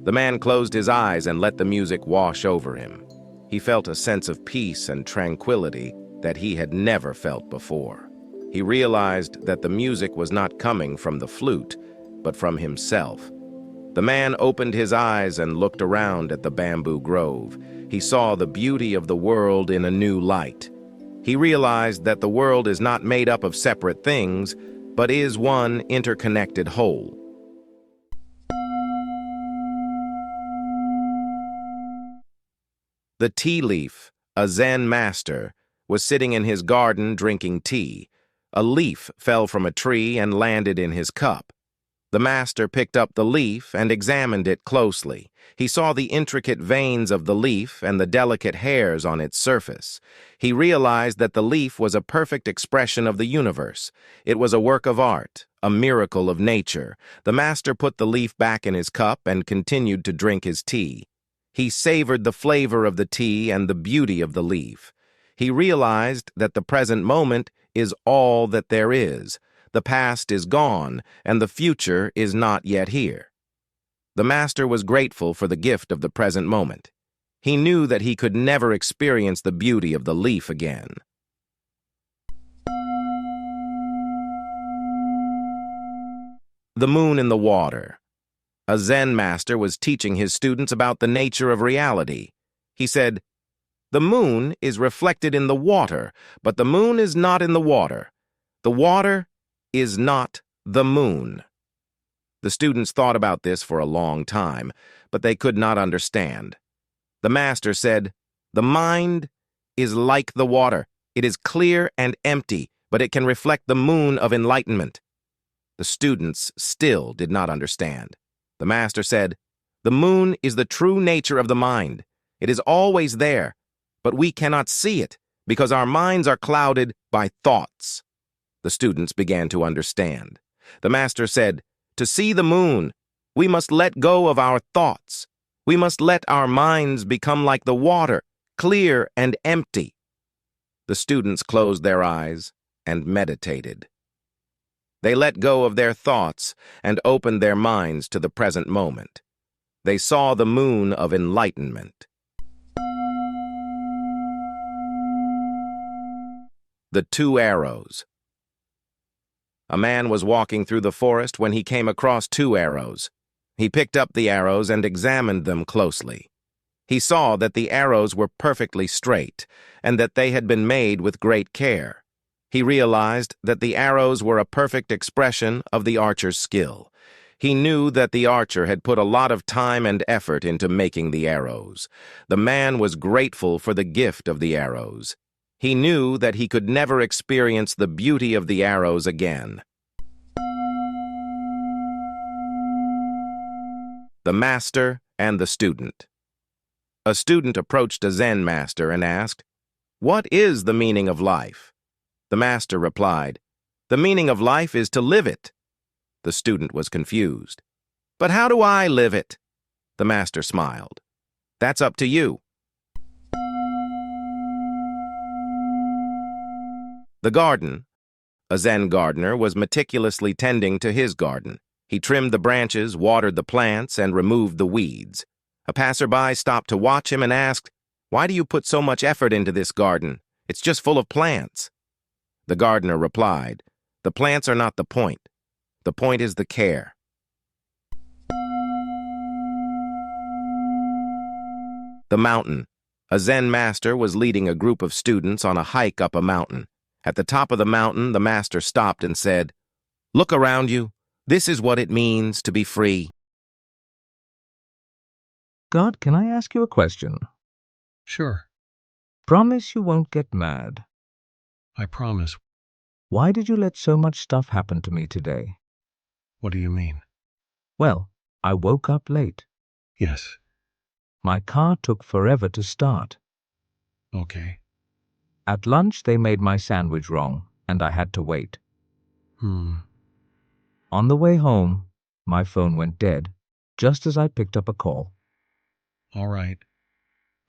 The man closed his eyes and let the music wash over him. He felt a sense of peace and tranquility that he had never felt before. He realized that the music was not coming from the flute, but from himself. The man opened his eyes and looked around at the bamboo grove. He saw the beauty of the world in a new light. He realized that the world is not made up of separate things, but is one interconnected whole. The tea leaf. A Zen master was sitting in his garden drinking tea. A leaf fell from a tree and landed in his cup. The master picked up the leaf and examined it closely. He saw the intricate veins of the leaf and the delicate hairs on its surface. He realized that the leaf was a perfect expression of the universe. It was a work of art, a miracle of nature. The master put the leaf back in his cup and continued to drink his tea. He savored the flavor of the tea and the beauty of the leaf. He realized that the present moment is all that there is. The past is gone, and the future is not yet here. The master was grateful for the gift of the present moment. He knew that he could never experience the beauty of the leaf again. The moon in the water. A Zen master was teaching his students about the nature of reality. He said, "The moon is reflected in the water, but the moon is not in the water. The water is not the moon." The students thought about this for a long time, but they could not understand. The master said, "The mind is like the water. It is clear and empty, but it can reflect the moon of enlightenment." The students still did not understand. The master said, "The moon is the true nature of the mind. It is always there, but we cannot see it because our minds are clouded by thoughts." The students began to understand. The master said, "To see the moon, We must let go of our thoughts. We must let our minds become like the water, clear and empty. The students closed their eyes and meditated. They let go of their thoughts and opened their minds to the present moment. They saw the moon of enlightenment. The two arrows. A man was walking through the forest when he came across two arrows. He picked up the arrows and examined them closely. He saw that the arrows were perfectly straight and that they had been made with great care. He realized that the arrows were a perfect expression of the archer's skill. He knew that the archer had put a lot of time and effort into making the arrows. The man was grateful for the gift of the arrows. He knew that he could never experience the beauty of the arrows again. The master and the student. A student approached a Zen master and asked, "What is the meaning of life?" The master replied, "The meaning of life is to live it." The student was confused. "But how do I live it?" The master smiled. "That's up to you." The garden. A Zen gardener was meticulously tending to his garden. He trimmed the branches, watered the plants, and removed the weeds. A passerby stopped to watch him and asked, "Why do you put so much effort into this garden? It's just full of plants." The gardener replied, "The plants are not the point. The point is the care." The mountain. A Zen master was leading a group of students on a hike up a mountain. At the top of the mountain, the master stopped and said, "Look around you. This is what it means to be free." God, can I ask you a question? Sure, Promise you won't get mad. I promise. Why did you let so much stuff happen to me today? What do you mean? Well, I woke up late. Yes, My car took forever to start. okay. At lunch, they made my sandwich wrong, and I had to wait. On the way home, my phone went dead, just as I picked up a call. All right.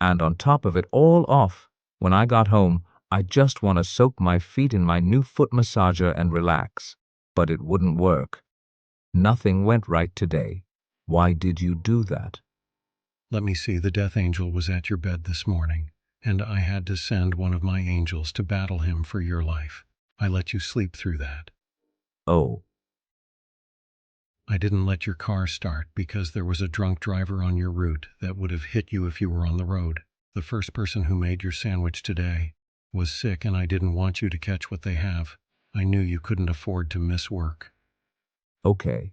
And on top of it all off, when I got home, I just want to soak my feet in my new foot massager and relax. But it wouldn't work. Nothing went right today. Why did you do that? Let me see. The death angel was at your bed this morning, and I had to send one of my angels to battle him for your life. I let you sleep through that. Oh, I didn't let your car start because there was a drunk driver on your route that would have hit you if you were on the road. The first person who made your sandwich today was sick, and I didn't want you to catch what they have. I knew you couldn't afford to miss work. okay.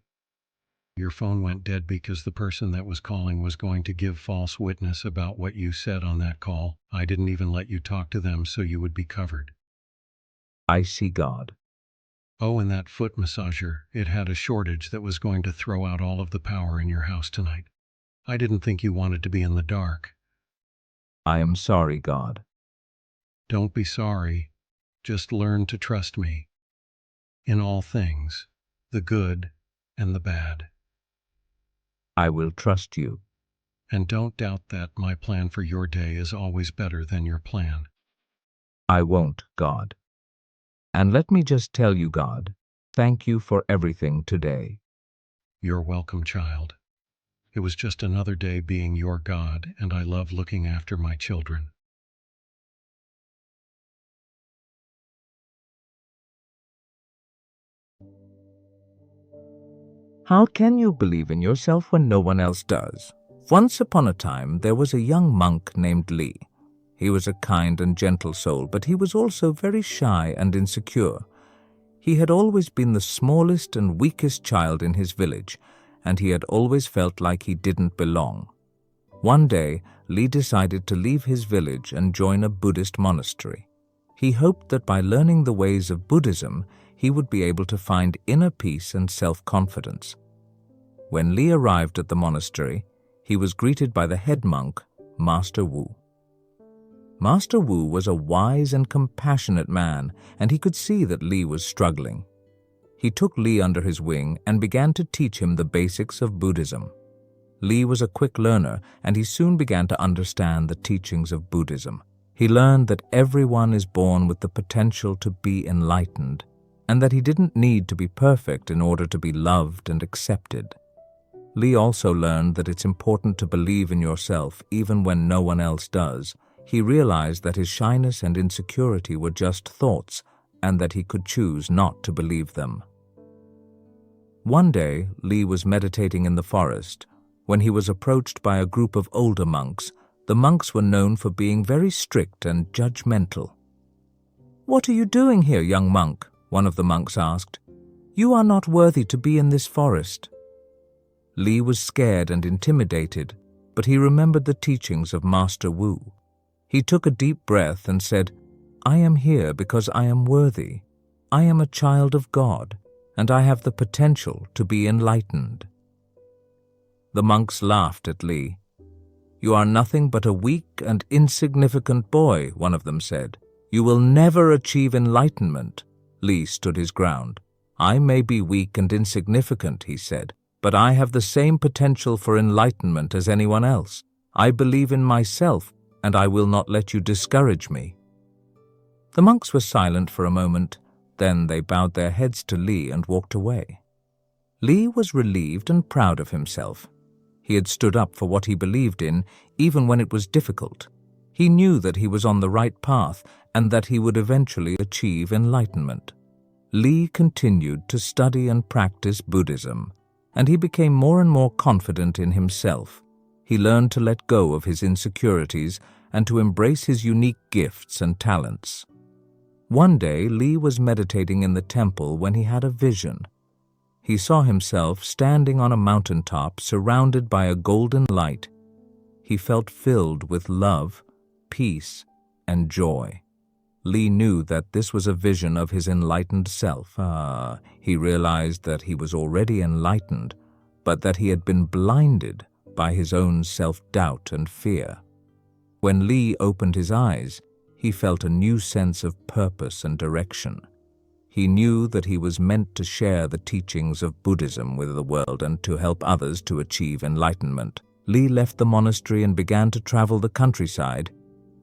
Your phone went dead because the person that was calling was going to give false witness about what you said on that call. I didn't even let you talk to them so you would be covered. I see God. Oh, and that foot massager, it had a shortage that was going to throw out all of the power in your house tonight. I didn't think you wanted to be in the dark. I am sorry, God. Don't be sorry. Just learn to trust me. In all things, the good and the bad. I will trust you. And don't doubt that my plan for your day is always better than your plan. I won't, God. And let me just tell you, God, thank you for everything today. You're welcome, child. It was just another day being your God, and I love looking after my children. How can you believe in yourself when no one else does? Once upon a time, there was a young monk named Lee. He was a kind and gentle soul, but he was also very shy and insecure. He had always been the smallest and weakest child in his village, and he had always felt like he didn't belong. One day, Lee decided to leave his village and join a Buddhist monastery. He hoped that by learning the ways of Buddhism, he would be able to find inner peace and self-confidence. When Lee arrived at the monastery, he was greeted by the head monk, Master Wu. Master Wu was a wise and compassionate man, and he could see that Lee was struggling. He took Li under his wing and began to teach him the basics of Buddhism. Li was a quick learner, and he soon began to understand the teachings of Buddhism. He learned that everyone is born with the potential to be enlightened, and that he didn't need to be perfect in order to be loved and accepted. Li also learned that it's important to believe in yourself even when no one else does. He realized that his shyness and insecurity were just thoughts, and that he could choose not to believe them. One day, Li was meditating in the forest when he was approached by a group of older monks. The monks were known for being very strict and judgmental. "What are you doing here, young monk?" one of the monks asked. "You are not worthy to be in this forest." Li was scared and intimidated, but he remembered the teachings of Master Wu. He took a deep breath and said, "I am here because I am worthy. I am a child of God, and I have the potential to be enlightened." The monks laughed at Li. "You are nothing but a weak and insignificant boy," one of them said. "You will never achieve enlightenment." Li stood his ground. "I may be weak and insignificant," he said, "but I have the same potential for enlightenment as anyone else. I believe in myself, and I will not let you discourage me." The monks were silent for a moment. Then they bowed their heads to Li and walked away. Li was relieved and proud of himself. He had stood up for what he believed in, even when it was difficult. He knew that he was on the right path and that he would eventually achieve enlightenment. Li continued to study and practice Buddhism, and he became more and more confident in himself. He learned to let go of his insecurities and to embrace his unique gifts and talents. One day, Li was meditating in the temple when he had a vision. He saw himself standing on a mountaintop surrounded by a golden light. He felt filled with love, peace, and joy. Li knew that this was a vision of his enlightened self. He realized that he was already enlightened, but that he had been blinded by his own self-doubt and fear. When Li opened his eyes, he felt a new sense of purpose and direction. He knew that he was meant to share the teachings of Buddhism with the world and to help others to achieve enlightenment. Li left the monastery and began to travel the countryside,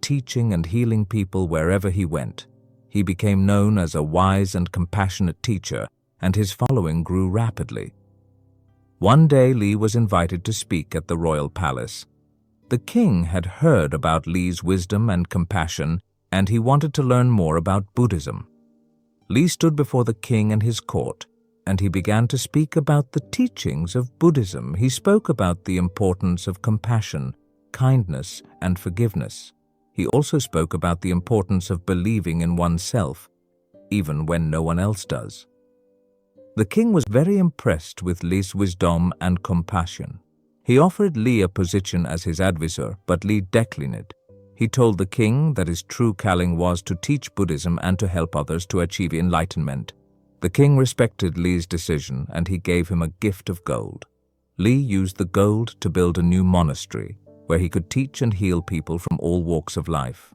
teaching and healing people wherever he went. He became known as a wise and compassionate teacher, and his following grew rapidly. One day, Li was invited to speak at the royal palace. The king had heard about Li's wisdom and compassion, and he wanted to learn more about Buddhism. Li stood before the king and his court, and he began to speak about the teachings of Buddhism. He spoke about the importance of compassion, kindness, and forgiveness. He also spoke about the importance of believing in oneself, even when no one else does. The king was very impressed with Li's wisdom and compassion. He offered Li a position as his advisor, but Li declined. He told the king that his true calling was to teach Buddhism and to help others to achieve enlightenment. The king respected Li's decision, and he gave him a gift of gold. Li used the gold to build a new monastery, where he could teach and heal people from all walks of life.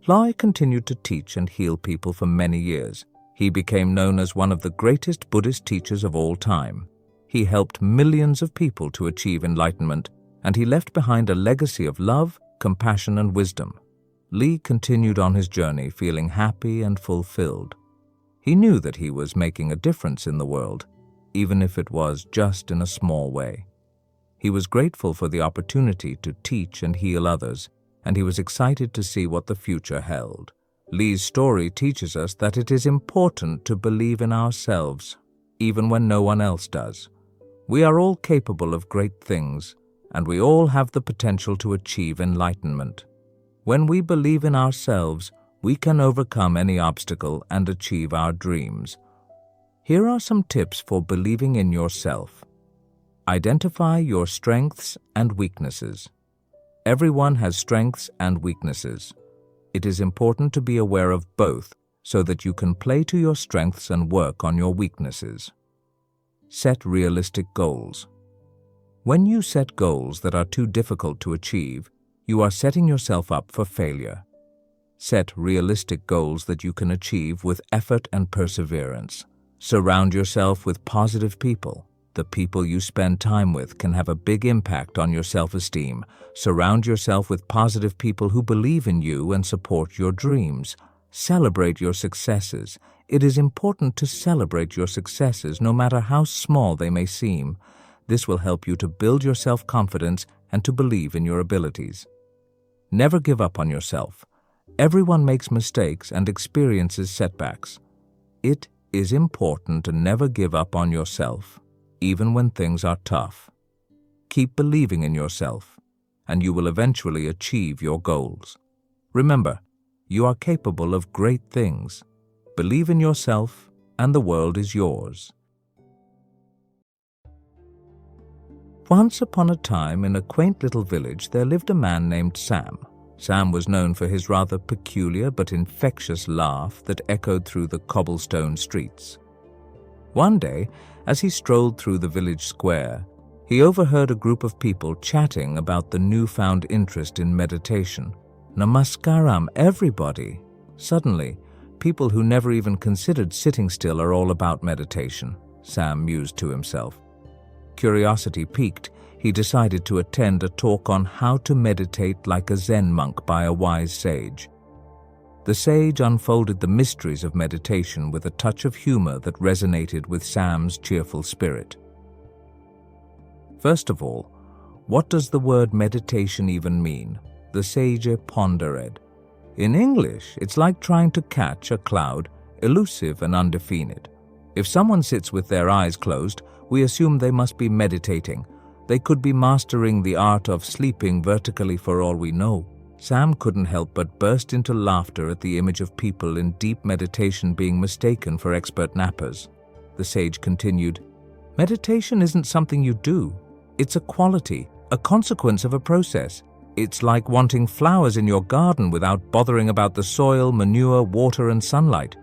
Li continued to teach and heal people for many years. He became known as one of the greatest Buddhist teachers of all time. He helped millions of people to achieve enlightenment, and he left behind a legacy of love, compassion, and wisdom. Li continued on his journey feeling happy and fulfilled. He knew that he was making a difference in the world, even if it was just in a small way. He was grateful for the opportunity to teach and heal others, and he was excited to see what the future held. Li's story teaches us that it is important to believe in ourselves, even when no one else does. We are all capable of great things, and we all have the potential to achieve enlightenment. When we believe in ourselves, we can overcome any obstacle and achieve our dreams. Here are some tips for believing in yourself. Identify your strengths and weaknesses. Everyone has strengths and weaknesses. It is important to be aware of both so that you can play to your strengths and work on your weaknesses. Set realistic goals. When you set goals that are too difficult to achieve, you are setting yourself up for failure. Set realistic goals that you can achieve with effort and perseverance. Surround yourself with positive people. The people you spend time with can have a big impact on your self-esteem. Surround yourself with positive people who believe in you and support your dreams. Celebrate your successes. It is important to celebrate your successes, no matter how small they may seem. This will help you to build your self-confidence and to believe in your abilities. Never give up on yourself. Everyone makes mistakes and experiences setbacks. It is important to never give up on yourself, even when things are tough. Keep believing in yourself, and you will eventually achieve your goals. Remember, you are capable of great things. Believe in yourself, and the world is yours. Once upon a time, in a quaint little village, there lived a man named Sam. Sam was known for his rather peculiar but infectious laugh that echoed through the cobblestone streets. One day, as he strolled through the village square, he overheard a group of people chatting about the newfound interest in meditation. Namaskaram, everybody! Suddenly, people who never even considered sitting still are all about meditation, Sam mused to himself. Curiosity piqued, he decided to attend a talk on how to meditate like a Zen monk by a wise sage. The sage unfolded the mysteries of meditation with a touch of humor that resonated with Sam's cheerful spirit. First of all, what does the word meditation even mean? The sage pondered. In English, it's like trying to catch a cloud, elusive and undefined. If someone sits with their eyes closed, we assume they must be meditating. They could be mastering the art of sleeping vertically for all we know. Sam couldn't help but burst into laughter at the image of people in deep meditation being mistaken for expert nappers. The sage continued, "Meditation isn't something you do. It's a quality, a consequence of a process. It's like wanting flowers in your garden without bothering about the soil, manure, water, and sunlight.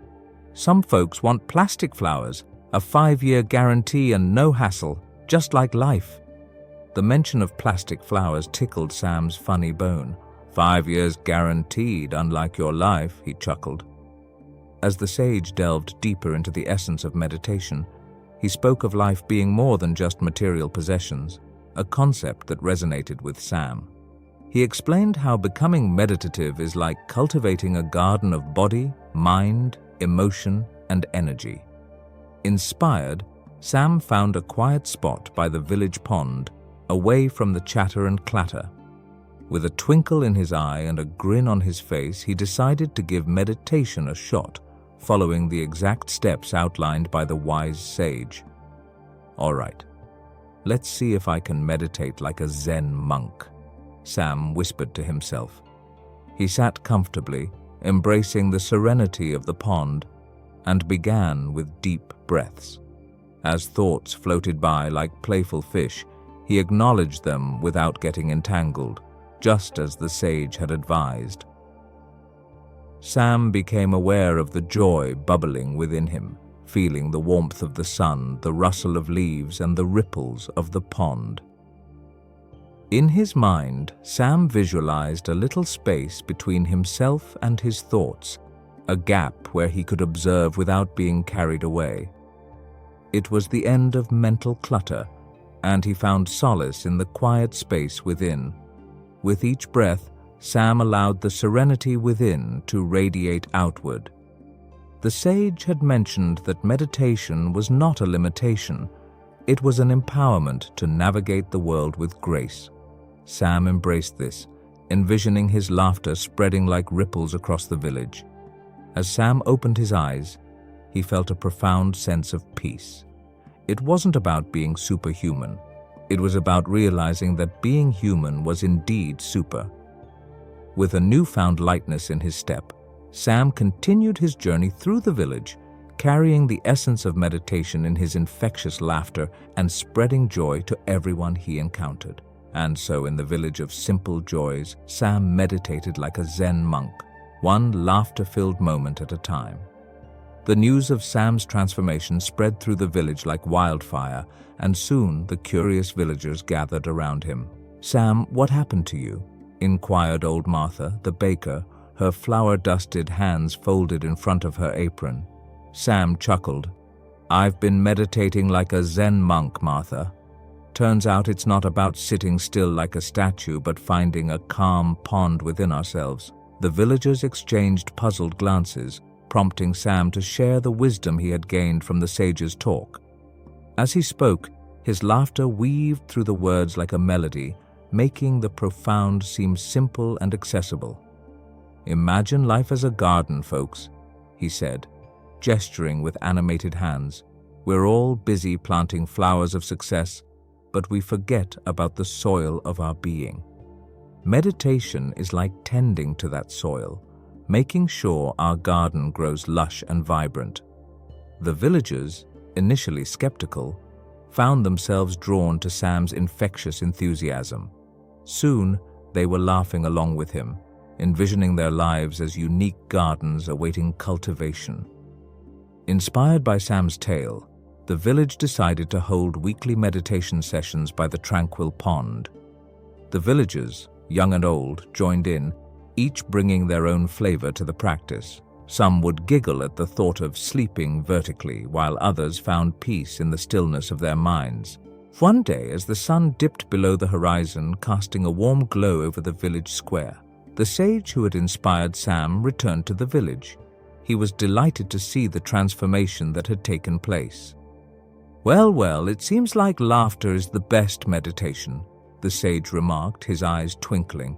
Some folks want plastic flowers, a 5-year guarantee and no hassle, just like life." The mention of plastic flowers tickled Sam's funny bone. 5 years guaranteed, unlike your life, he chuckled. As the sage delved deeper into the essence of meditation, he spoke of life being more than just material possessions, a concept that resonated with Sam. He explained how becoming meditative is like cultivating a garden of body, mind, emotion, and energy. Inspired, Sam found a quiet spot by the village pond, away from the chatter and clatter. With a twinkle in his eye and a grin on his face, he decided to give meditation a shot, following the exact steps outlined by the wise sage. "All right, let's see if I can meditate like a Zen monk," Sam whispered to himself. He sat comfortably, embracing the serenity of the pond, and began with deep breaths. As thoughts floated by like playful fish, he acknowledged them without getting entangled, just as the sage had advised. Sam became aware of the joy bubbling within him, feeling the warmth of the sun, the rustle of leaves, and the ripples of the pond. In his mind, Sam visualized a little space between himself and his thoughts, a gap where he could observe without being carried away. It was the end of mental clutter, and he found solace in the quiet space within. With each breath, Sam allowed the serenity within to radiate outward. The sage had mentioned that meditation was not a limitation. It was an empowerment to navigate the world with grace. Sam embraced this, envisioning his laughter spreading like ripples across the village. As Sam opened his eyes, he felt a profound sense of peace. It wasn't about being superhuman. It was about realizing that being human was indeed super. With a newfound lightness in his step, Sam continued his journey through the village, carrying the essence of meditation in his infectious laughter and spreading joy to everyone he encountered. And so in the village of simple joys, Sam meditated like a Zen monk, one laughter-filled moment at a time. The news of Sam's transformation spread through the village like wildfire, and soon the curious villagers gathered around him. "Sam, what happened to you?" inquired old Martha, the baker, her flour-dusted hands folded in front of her apron. Sam chuckled. "I've been meditating like a Zen monk, Martha. Turns out it's not about sitting still like a statue, but finding a calm pond within ourselves." The villagers exchanged puzzled glances, prompting Sam to share the wisdom he had gained from the sage's talk. As he spoke, his laughter weaved through the words like a melody, making the profound seem simple and accessible. "Imagine life as a garden, folks," he said, gesturing with animated hands. "We're all busy planting flowers of success, but we forget about the soil of our being. Meditation is like tending to that soil, making sure our garden grows lush and vibrant." The villagers, initially skeptical, found themselves drawn to Sam's infectious enthusiasm. Soon, they were laughing along with him, envisioning their lives as unique gardens awaiting cultivation. Inspired by Sam's tale, the village decided to hold weekly meditation sessions by the tranquil pond. The villagers, young and old, joined in, each bringing their own flavor to the practice. Some would giggle at the thought of sleeping vertically, while others found peace in the stillness of their minds. One day, as the sun dipped below the horizon, casting a warm glow over the village square, the sage who had inspired Sam returned to the village. He was delighted to see the transformation that had taken place. Well, it seems like laughter is the best meditation," the sage remarked, his eyes twinkling.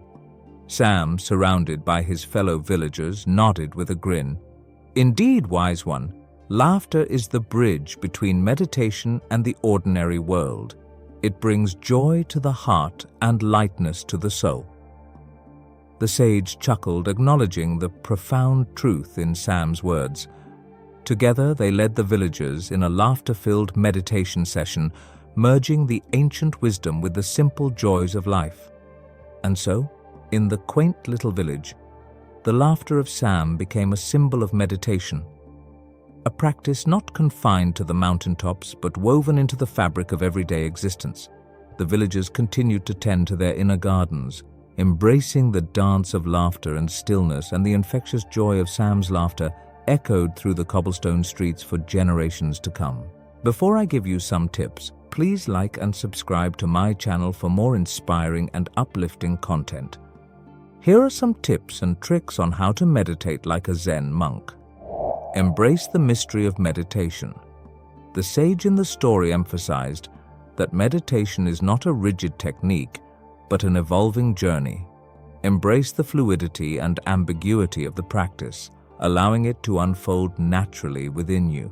Sam, surrounded by his fellow villagers, nodded with a grin. "Indeed, wise one, laughter is the bridge between meditation and the ordinary world. It brings joy to the heart and lightness to the soul." The sage chuckled, acknowledging the profound truth in Sam's words. Together, they led the villagers in a laughter-filled meditation session, merging the ancient wisdom with the simple joys of life. And so, in the quaint little village, the laughter of Sam became a symbol of meditation, a practice not confined to the mountaintops but woven into the fabric of everyday existence. The villagers continued to tend to their inner gardens, embracing the dance of laughter and stillness, and the infectious joy of Sam's laughter echoed through the cobblestone streets for generations to come. Before I give you some tips, please like and subscribe to my channel for more inspiring and uplifting content. Here are some tips and tricks on how to meditate like a Zen monk. Embrace the mystery of meditation. The sage in the story emphasized that meditation is not a rigid technique, but an evolving journey. Embrace the fluidity and ambiguity of the practice, allowing it to unfold naturally within you.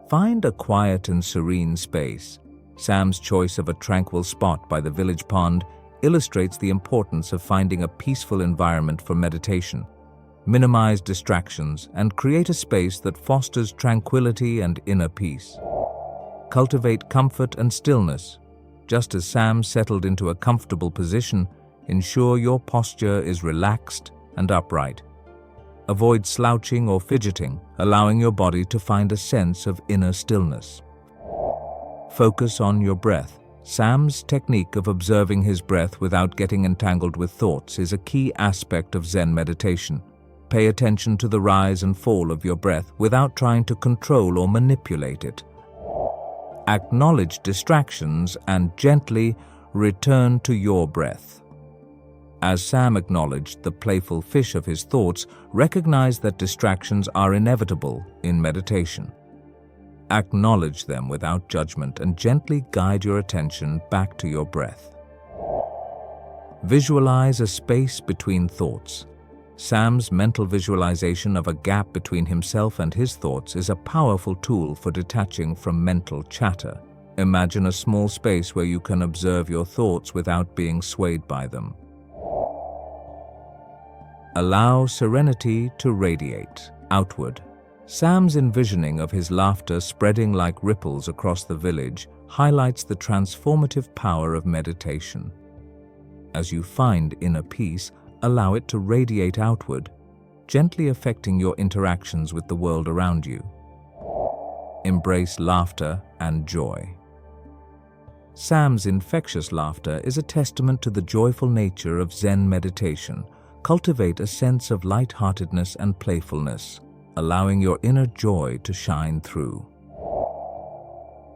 Find a quiet and serene space. Sam's choice of a tranquil spot by the village pond illustrates the importance of finding a peaceful environment for meditation. Minimize distractions and create a space that fosters tranquility and inner peace. Cultivate comfort and stillness. Just as Sam settled into a comfortable position, ensure your posture is relaxed and upright. Avoid slouching or fidgeting, allowing your body to find a sense of inner stillness. Focus on your breath. Sam's technique of observing his breath without getting entangled with thoughts is a key aspect of Zen meditation. Pay attention to the rise and fall of your breath without trying to control or manipulate it. Acknowledge distractions and gently return to your breath. As Sam acknowledged the playful fish of his thoughts, recognize that distractions are inevitable in meditation. Acknowledge them without judgment and gently guide your attention back to your breath. Visualize a space between thoughts. Sam's mental visualization of a gap between himself and his thoughts is a powerful tool for detaching from mental chatter. Imagine a small space where you can observe your thoughts without being swayed by them. Allow serenity to radiate outward. Sam's envisioning of his laughter spreading like ripples across the village highlights the transformative power of meditation. As you find inner peace, allow it to radiate outward, gently affecting your interactions with the world around you. Embrace laughter and joy. Sam's infectious laughter is a testament to the joyful nature of Zen meditation, cultivate a sense of lightheartedness and playfulness, allowing your inner joy to shine through.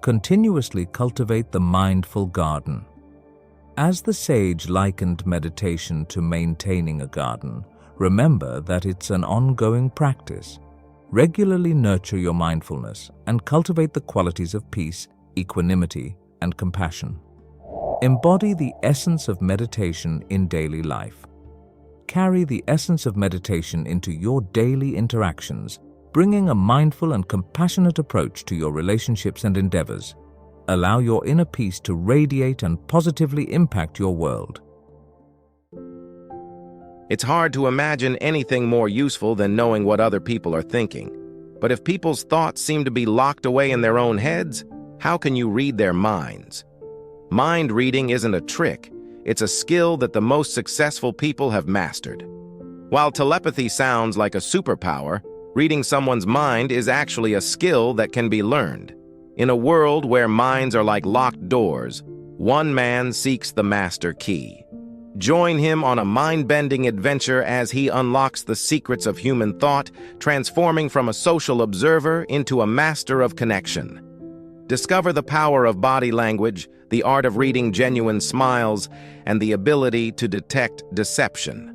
Continuously cultivate the mindful garden. As the sage likened meditation to maintaining a garden, remember that it's an ongoing practice. Regularly nurture your mindfulness and cultivate the qualities of peace, equanimity, and compassion. Embody the essence of meditation in daily life. Carry the essence of meditation into your daily interactions, bringing a mindful and compassionate approach to your relationships and endeavors. Allow your inner peace to radiate and positively impact your world. It's hard to imagine anything more useful than knowing what other people are thinking. But if people's thoughts seem to be locked away in their own heads, how can you read their minds? Mind reading isn't a trick. It's a skill that the most successful people have mastered. While telepathy sounds like a superpower, reading someone's mind is actually a skill that can be learned. In a world where minds are like locked doors, one man seeks the master key. Join him on a mind-bending adventure as he unlocks the secrets of human thought, transforming from a social observer into a master of connection. Discover the power of body language, the art of reading genuine smiles, and the ability to detect deception.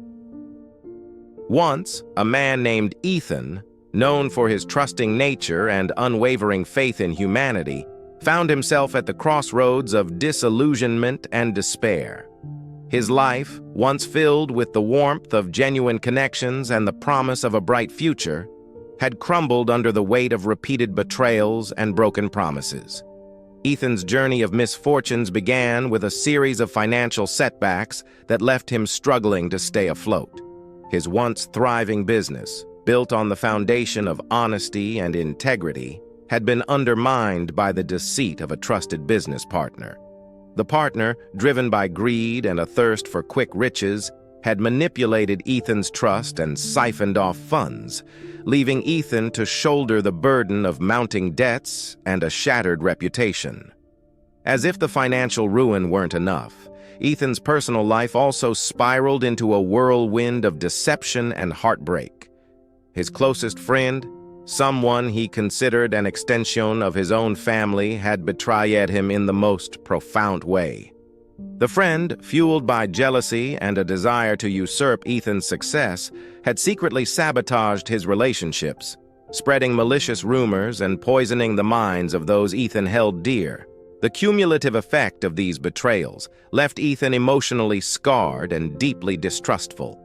Once, a man named Ethan, known for his trusting nature and unwavering faith in humanity, found himself at the crossroads of disillusionment and despair. His life, once filled with the warmth of genuine connections and the promise of a bright future, had crumbled under the weight of repeated betrayals and broken promises. Ethan's journey of misfortunes began with a series of financial setbacks that left him struggling to stay afloat. His once thriving business, built on the foundation of honesty and integrity, had been undermined by the deceit of a trusted business partner. The partner, driven by greed and a thirst for quick riches, had manipulated Ethan's trust and siphoned off funds, leaving Ethan to shoulder the burden of mounting debts and a shattered reputation. As if the financial ruin weren't enough, Ethan's personal life also spiraled into a whirlwind of deception and heartbreak. His closest friend, someone he considered an extension of his own family, had betrayed him in the most profound way. The friend, fueled by jealousy and a desire to usurp Ethan's success, had secretly sabotaged his relationships, spreading malicious rumors and poisoning the minds of those Ethan held dear. The cumulative effect of these betrayals left Ethan emotionally scarred and deeply distrustful.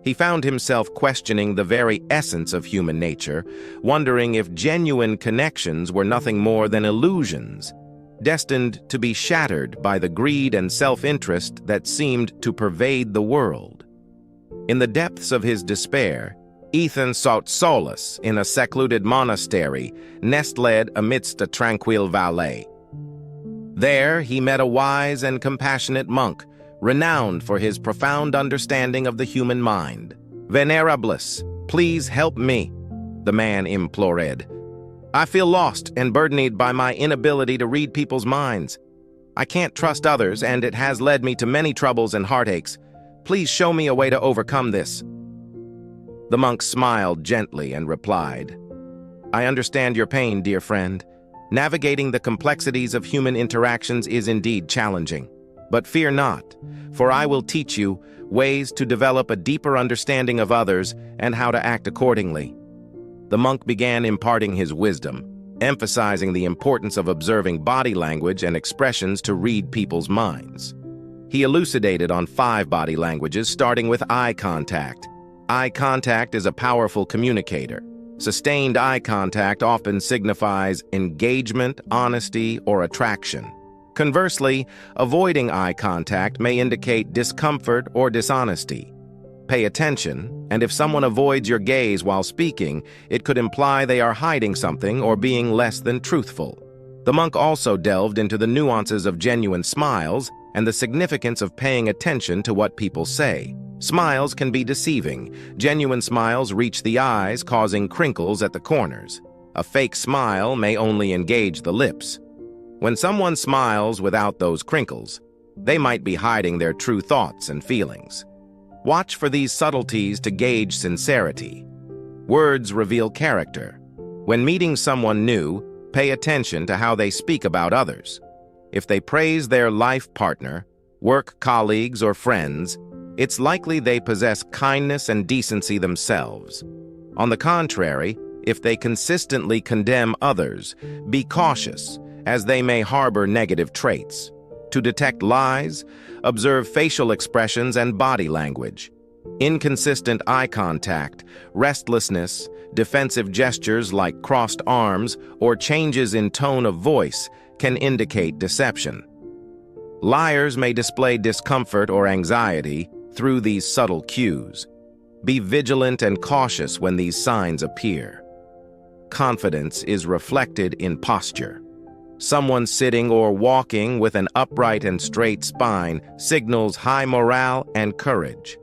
He found himself questioning the very essence of human nature, wondering if genuine connections were nothing more than illusions, destined to be shattered by the greed and self-interest that seemed to pervade the world. In the depths of his despair, Ethan sought solace in a secluded monastery nestled amidst a tranquil valley. There, he met a wise and compassionate monk, renowned for his profound understanding of the human mind. "Venerabilis, please help me," the man implored. "I feel lost and burdened by my inability to read people's minds. I can't trust others, and it has led me to many troubles and heartaches. Please show me a way to overcome this." The monk smiled gently and replied, "I understand your pain, dear friend. Navigating the complexities of human interactions is indeed challenging. But fear not, for I will teach you ways to develop a deeper understanding of others and how to act accordingly." The monk began imparting his wisdom, emphasizing the importance of observing body language and expressions to read people's minds. He elucidated on 5 body languages, starting with eye contact. Eye contact is a powerful communicator. Sustained eye contact often signifies engagement, honesty, or attraction. Conversely, avoiding eye contact may indicate discomfort or dishonesty. Pay attention, and if someone avoids your gaze while speaking, it could imply they are hiding something or being less than truthful. The monk also delved into the nuances of genuine smiles and the significance of paying attention to what people say. Smiles can be deceiving. Genuine smiles reach the eyes, causing crinkles at the corners. A fake smile may only engage the lips. When someone smiles without those crinkles, they might be hiding their true thoughts and feelings. Watch for these subtleties to gauge sincerity. Words reveal character. When meeting someone new, pay attention to how they speak about others. If they praise their life partner, work colleagues, or friends, it's likely they possess kindness and decency themselves. On the contrary, if they consistently condemn others, be cautious, as they may harbor negative traits. To detect lies, observe facial expressions and body language. Inconsistent eye contact, restlessness, defensive gestures like crossed arms, or changes in tone of voice can indicate deception. Liars may display discomfort or anxiety through these subtle cues. Be vigilant and cautious when these signs appear. Confidence is reflected in posture. Someone sitting or walking with an upright and straight spine signals high morale and courage.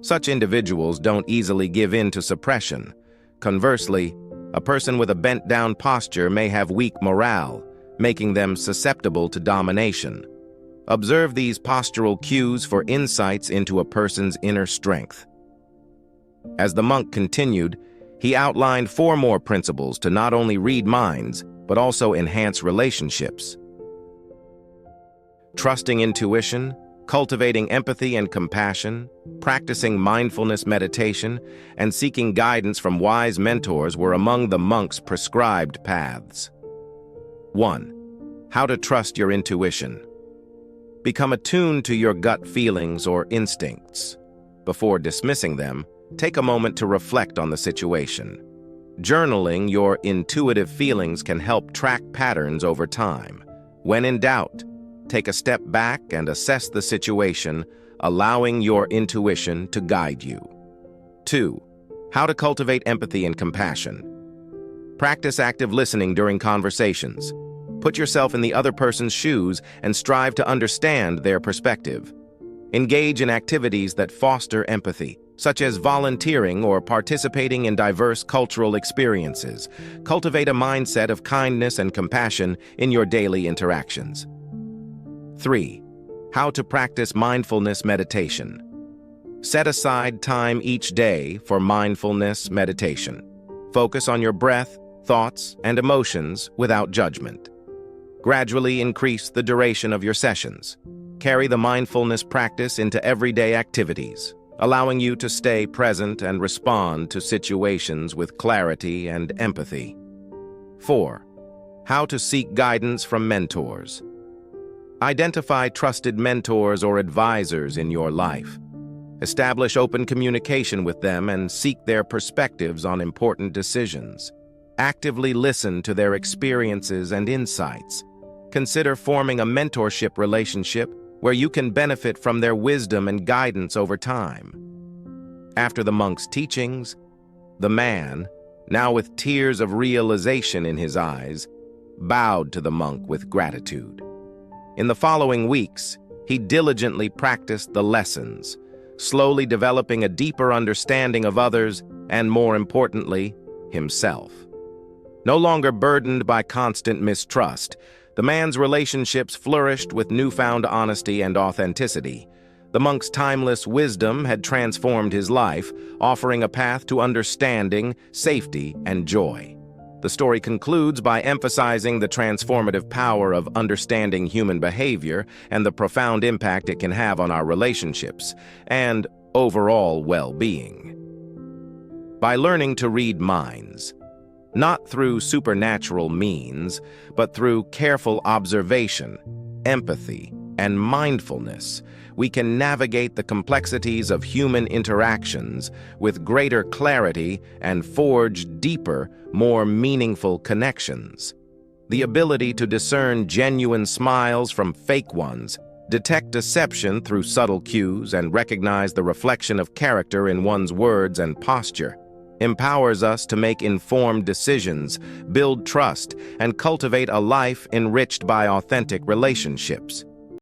Such individuals don't easily give in to suppression. Conversely, a person with a bent-down posture may have weak morale, making them susceptible to domination. Observe these postural cues for insights into a person's inner strength. As the monk continued, he outlined 4 more principles to not only read minds, but also enhance relationships. Trusting intuition, cultivating empathy and compassion, practicing mindfulness meditation, and seeking guidance from wise mentors were among the monk's prescribed paths. 1. How to trust your intuition. Become attuned to your gut feelings or instincts. Before dismissing them, take a moment to reflect on the situation. Journaling your intuitive feelings can help track patterns over time. When in doubt, take a step back and assess the situation, allowing your intuition to guide you. 2. How to cultivate empathy and compassion. Practice active listening during conversations. Put yourself in the other person's shoes and strive to understand their perspective. Engage in activities that foster empathy, such as volunteering or participating in diverse cultural experiences. Cultivate a mindset of kindness and compassion in your daily interactions. 3. How to practice mindfulness meditation. Set aside time each day for mindfulness meditation. Focus on your breath, thoughts, and emotions without judgment. Gradually increase the duration of your sessions. Carry the mindfulness practice into everyday activities, allowing you to stay present and respond to situations with clarity and empathy. 4. How to seek guidance from mentors. Identify trusted mentors or advisors in your life. Establish open communication with them and seek their perspectives on important decisions. Actively listen to their experiences and insights. Consider forming a mentorship relationship where you can benefit from their wisdom and guidance over time. After the monk's teachings, the man, now with tears of realization in his eyes, bowed to the monk with gratitude. In the following weeks, he diligently practiced the lessons, slowly developing a deeper understanding of others and, more importantly, himself. No longer burdened by constant mistrust, the man's relationships flourished with newfound honesty and authenticity. The monk's timeless wisdom had transformed his life, offering a path to understanding, safety, and joy. The story concludes by emphasizing the transformative power of understanding human behavior and the profound impact it can have on our relationships and overall well-being. By learning to read minds, not through supernatural means, but through careful observation, empathy, and mindfulness, we can navigate the complexities of human interactions with greater clarity and forge deeper, more meaningful connections. The ability to discern genuine smiles from fake ones, detect deception through subtle cues, and recognize the reflection of character in one's words and posture empowers us to make informed decisions, build trust, and cultivate a life enriched by authentic relationships.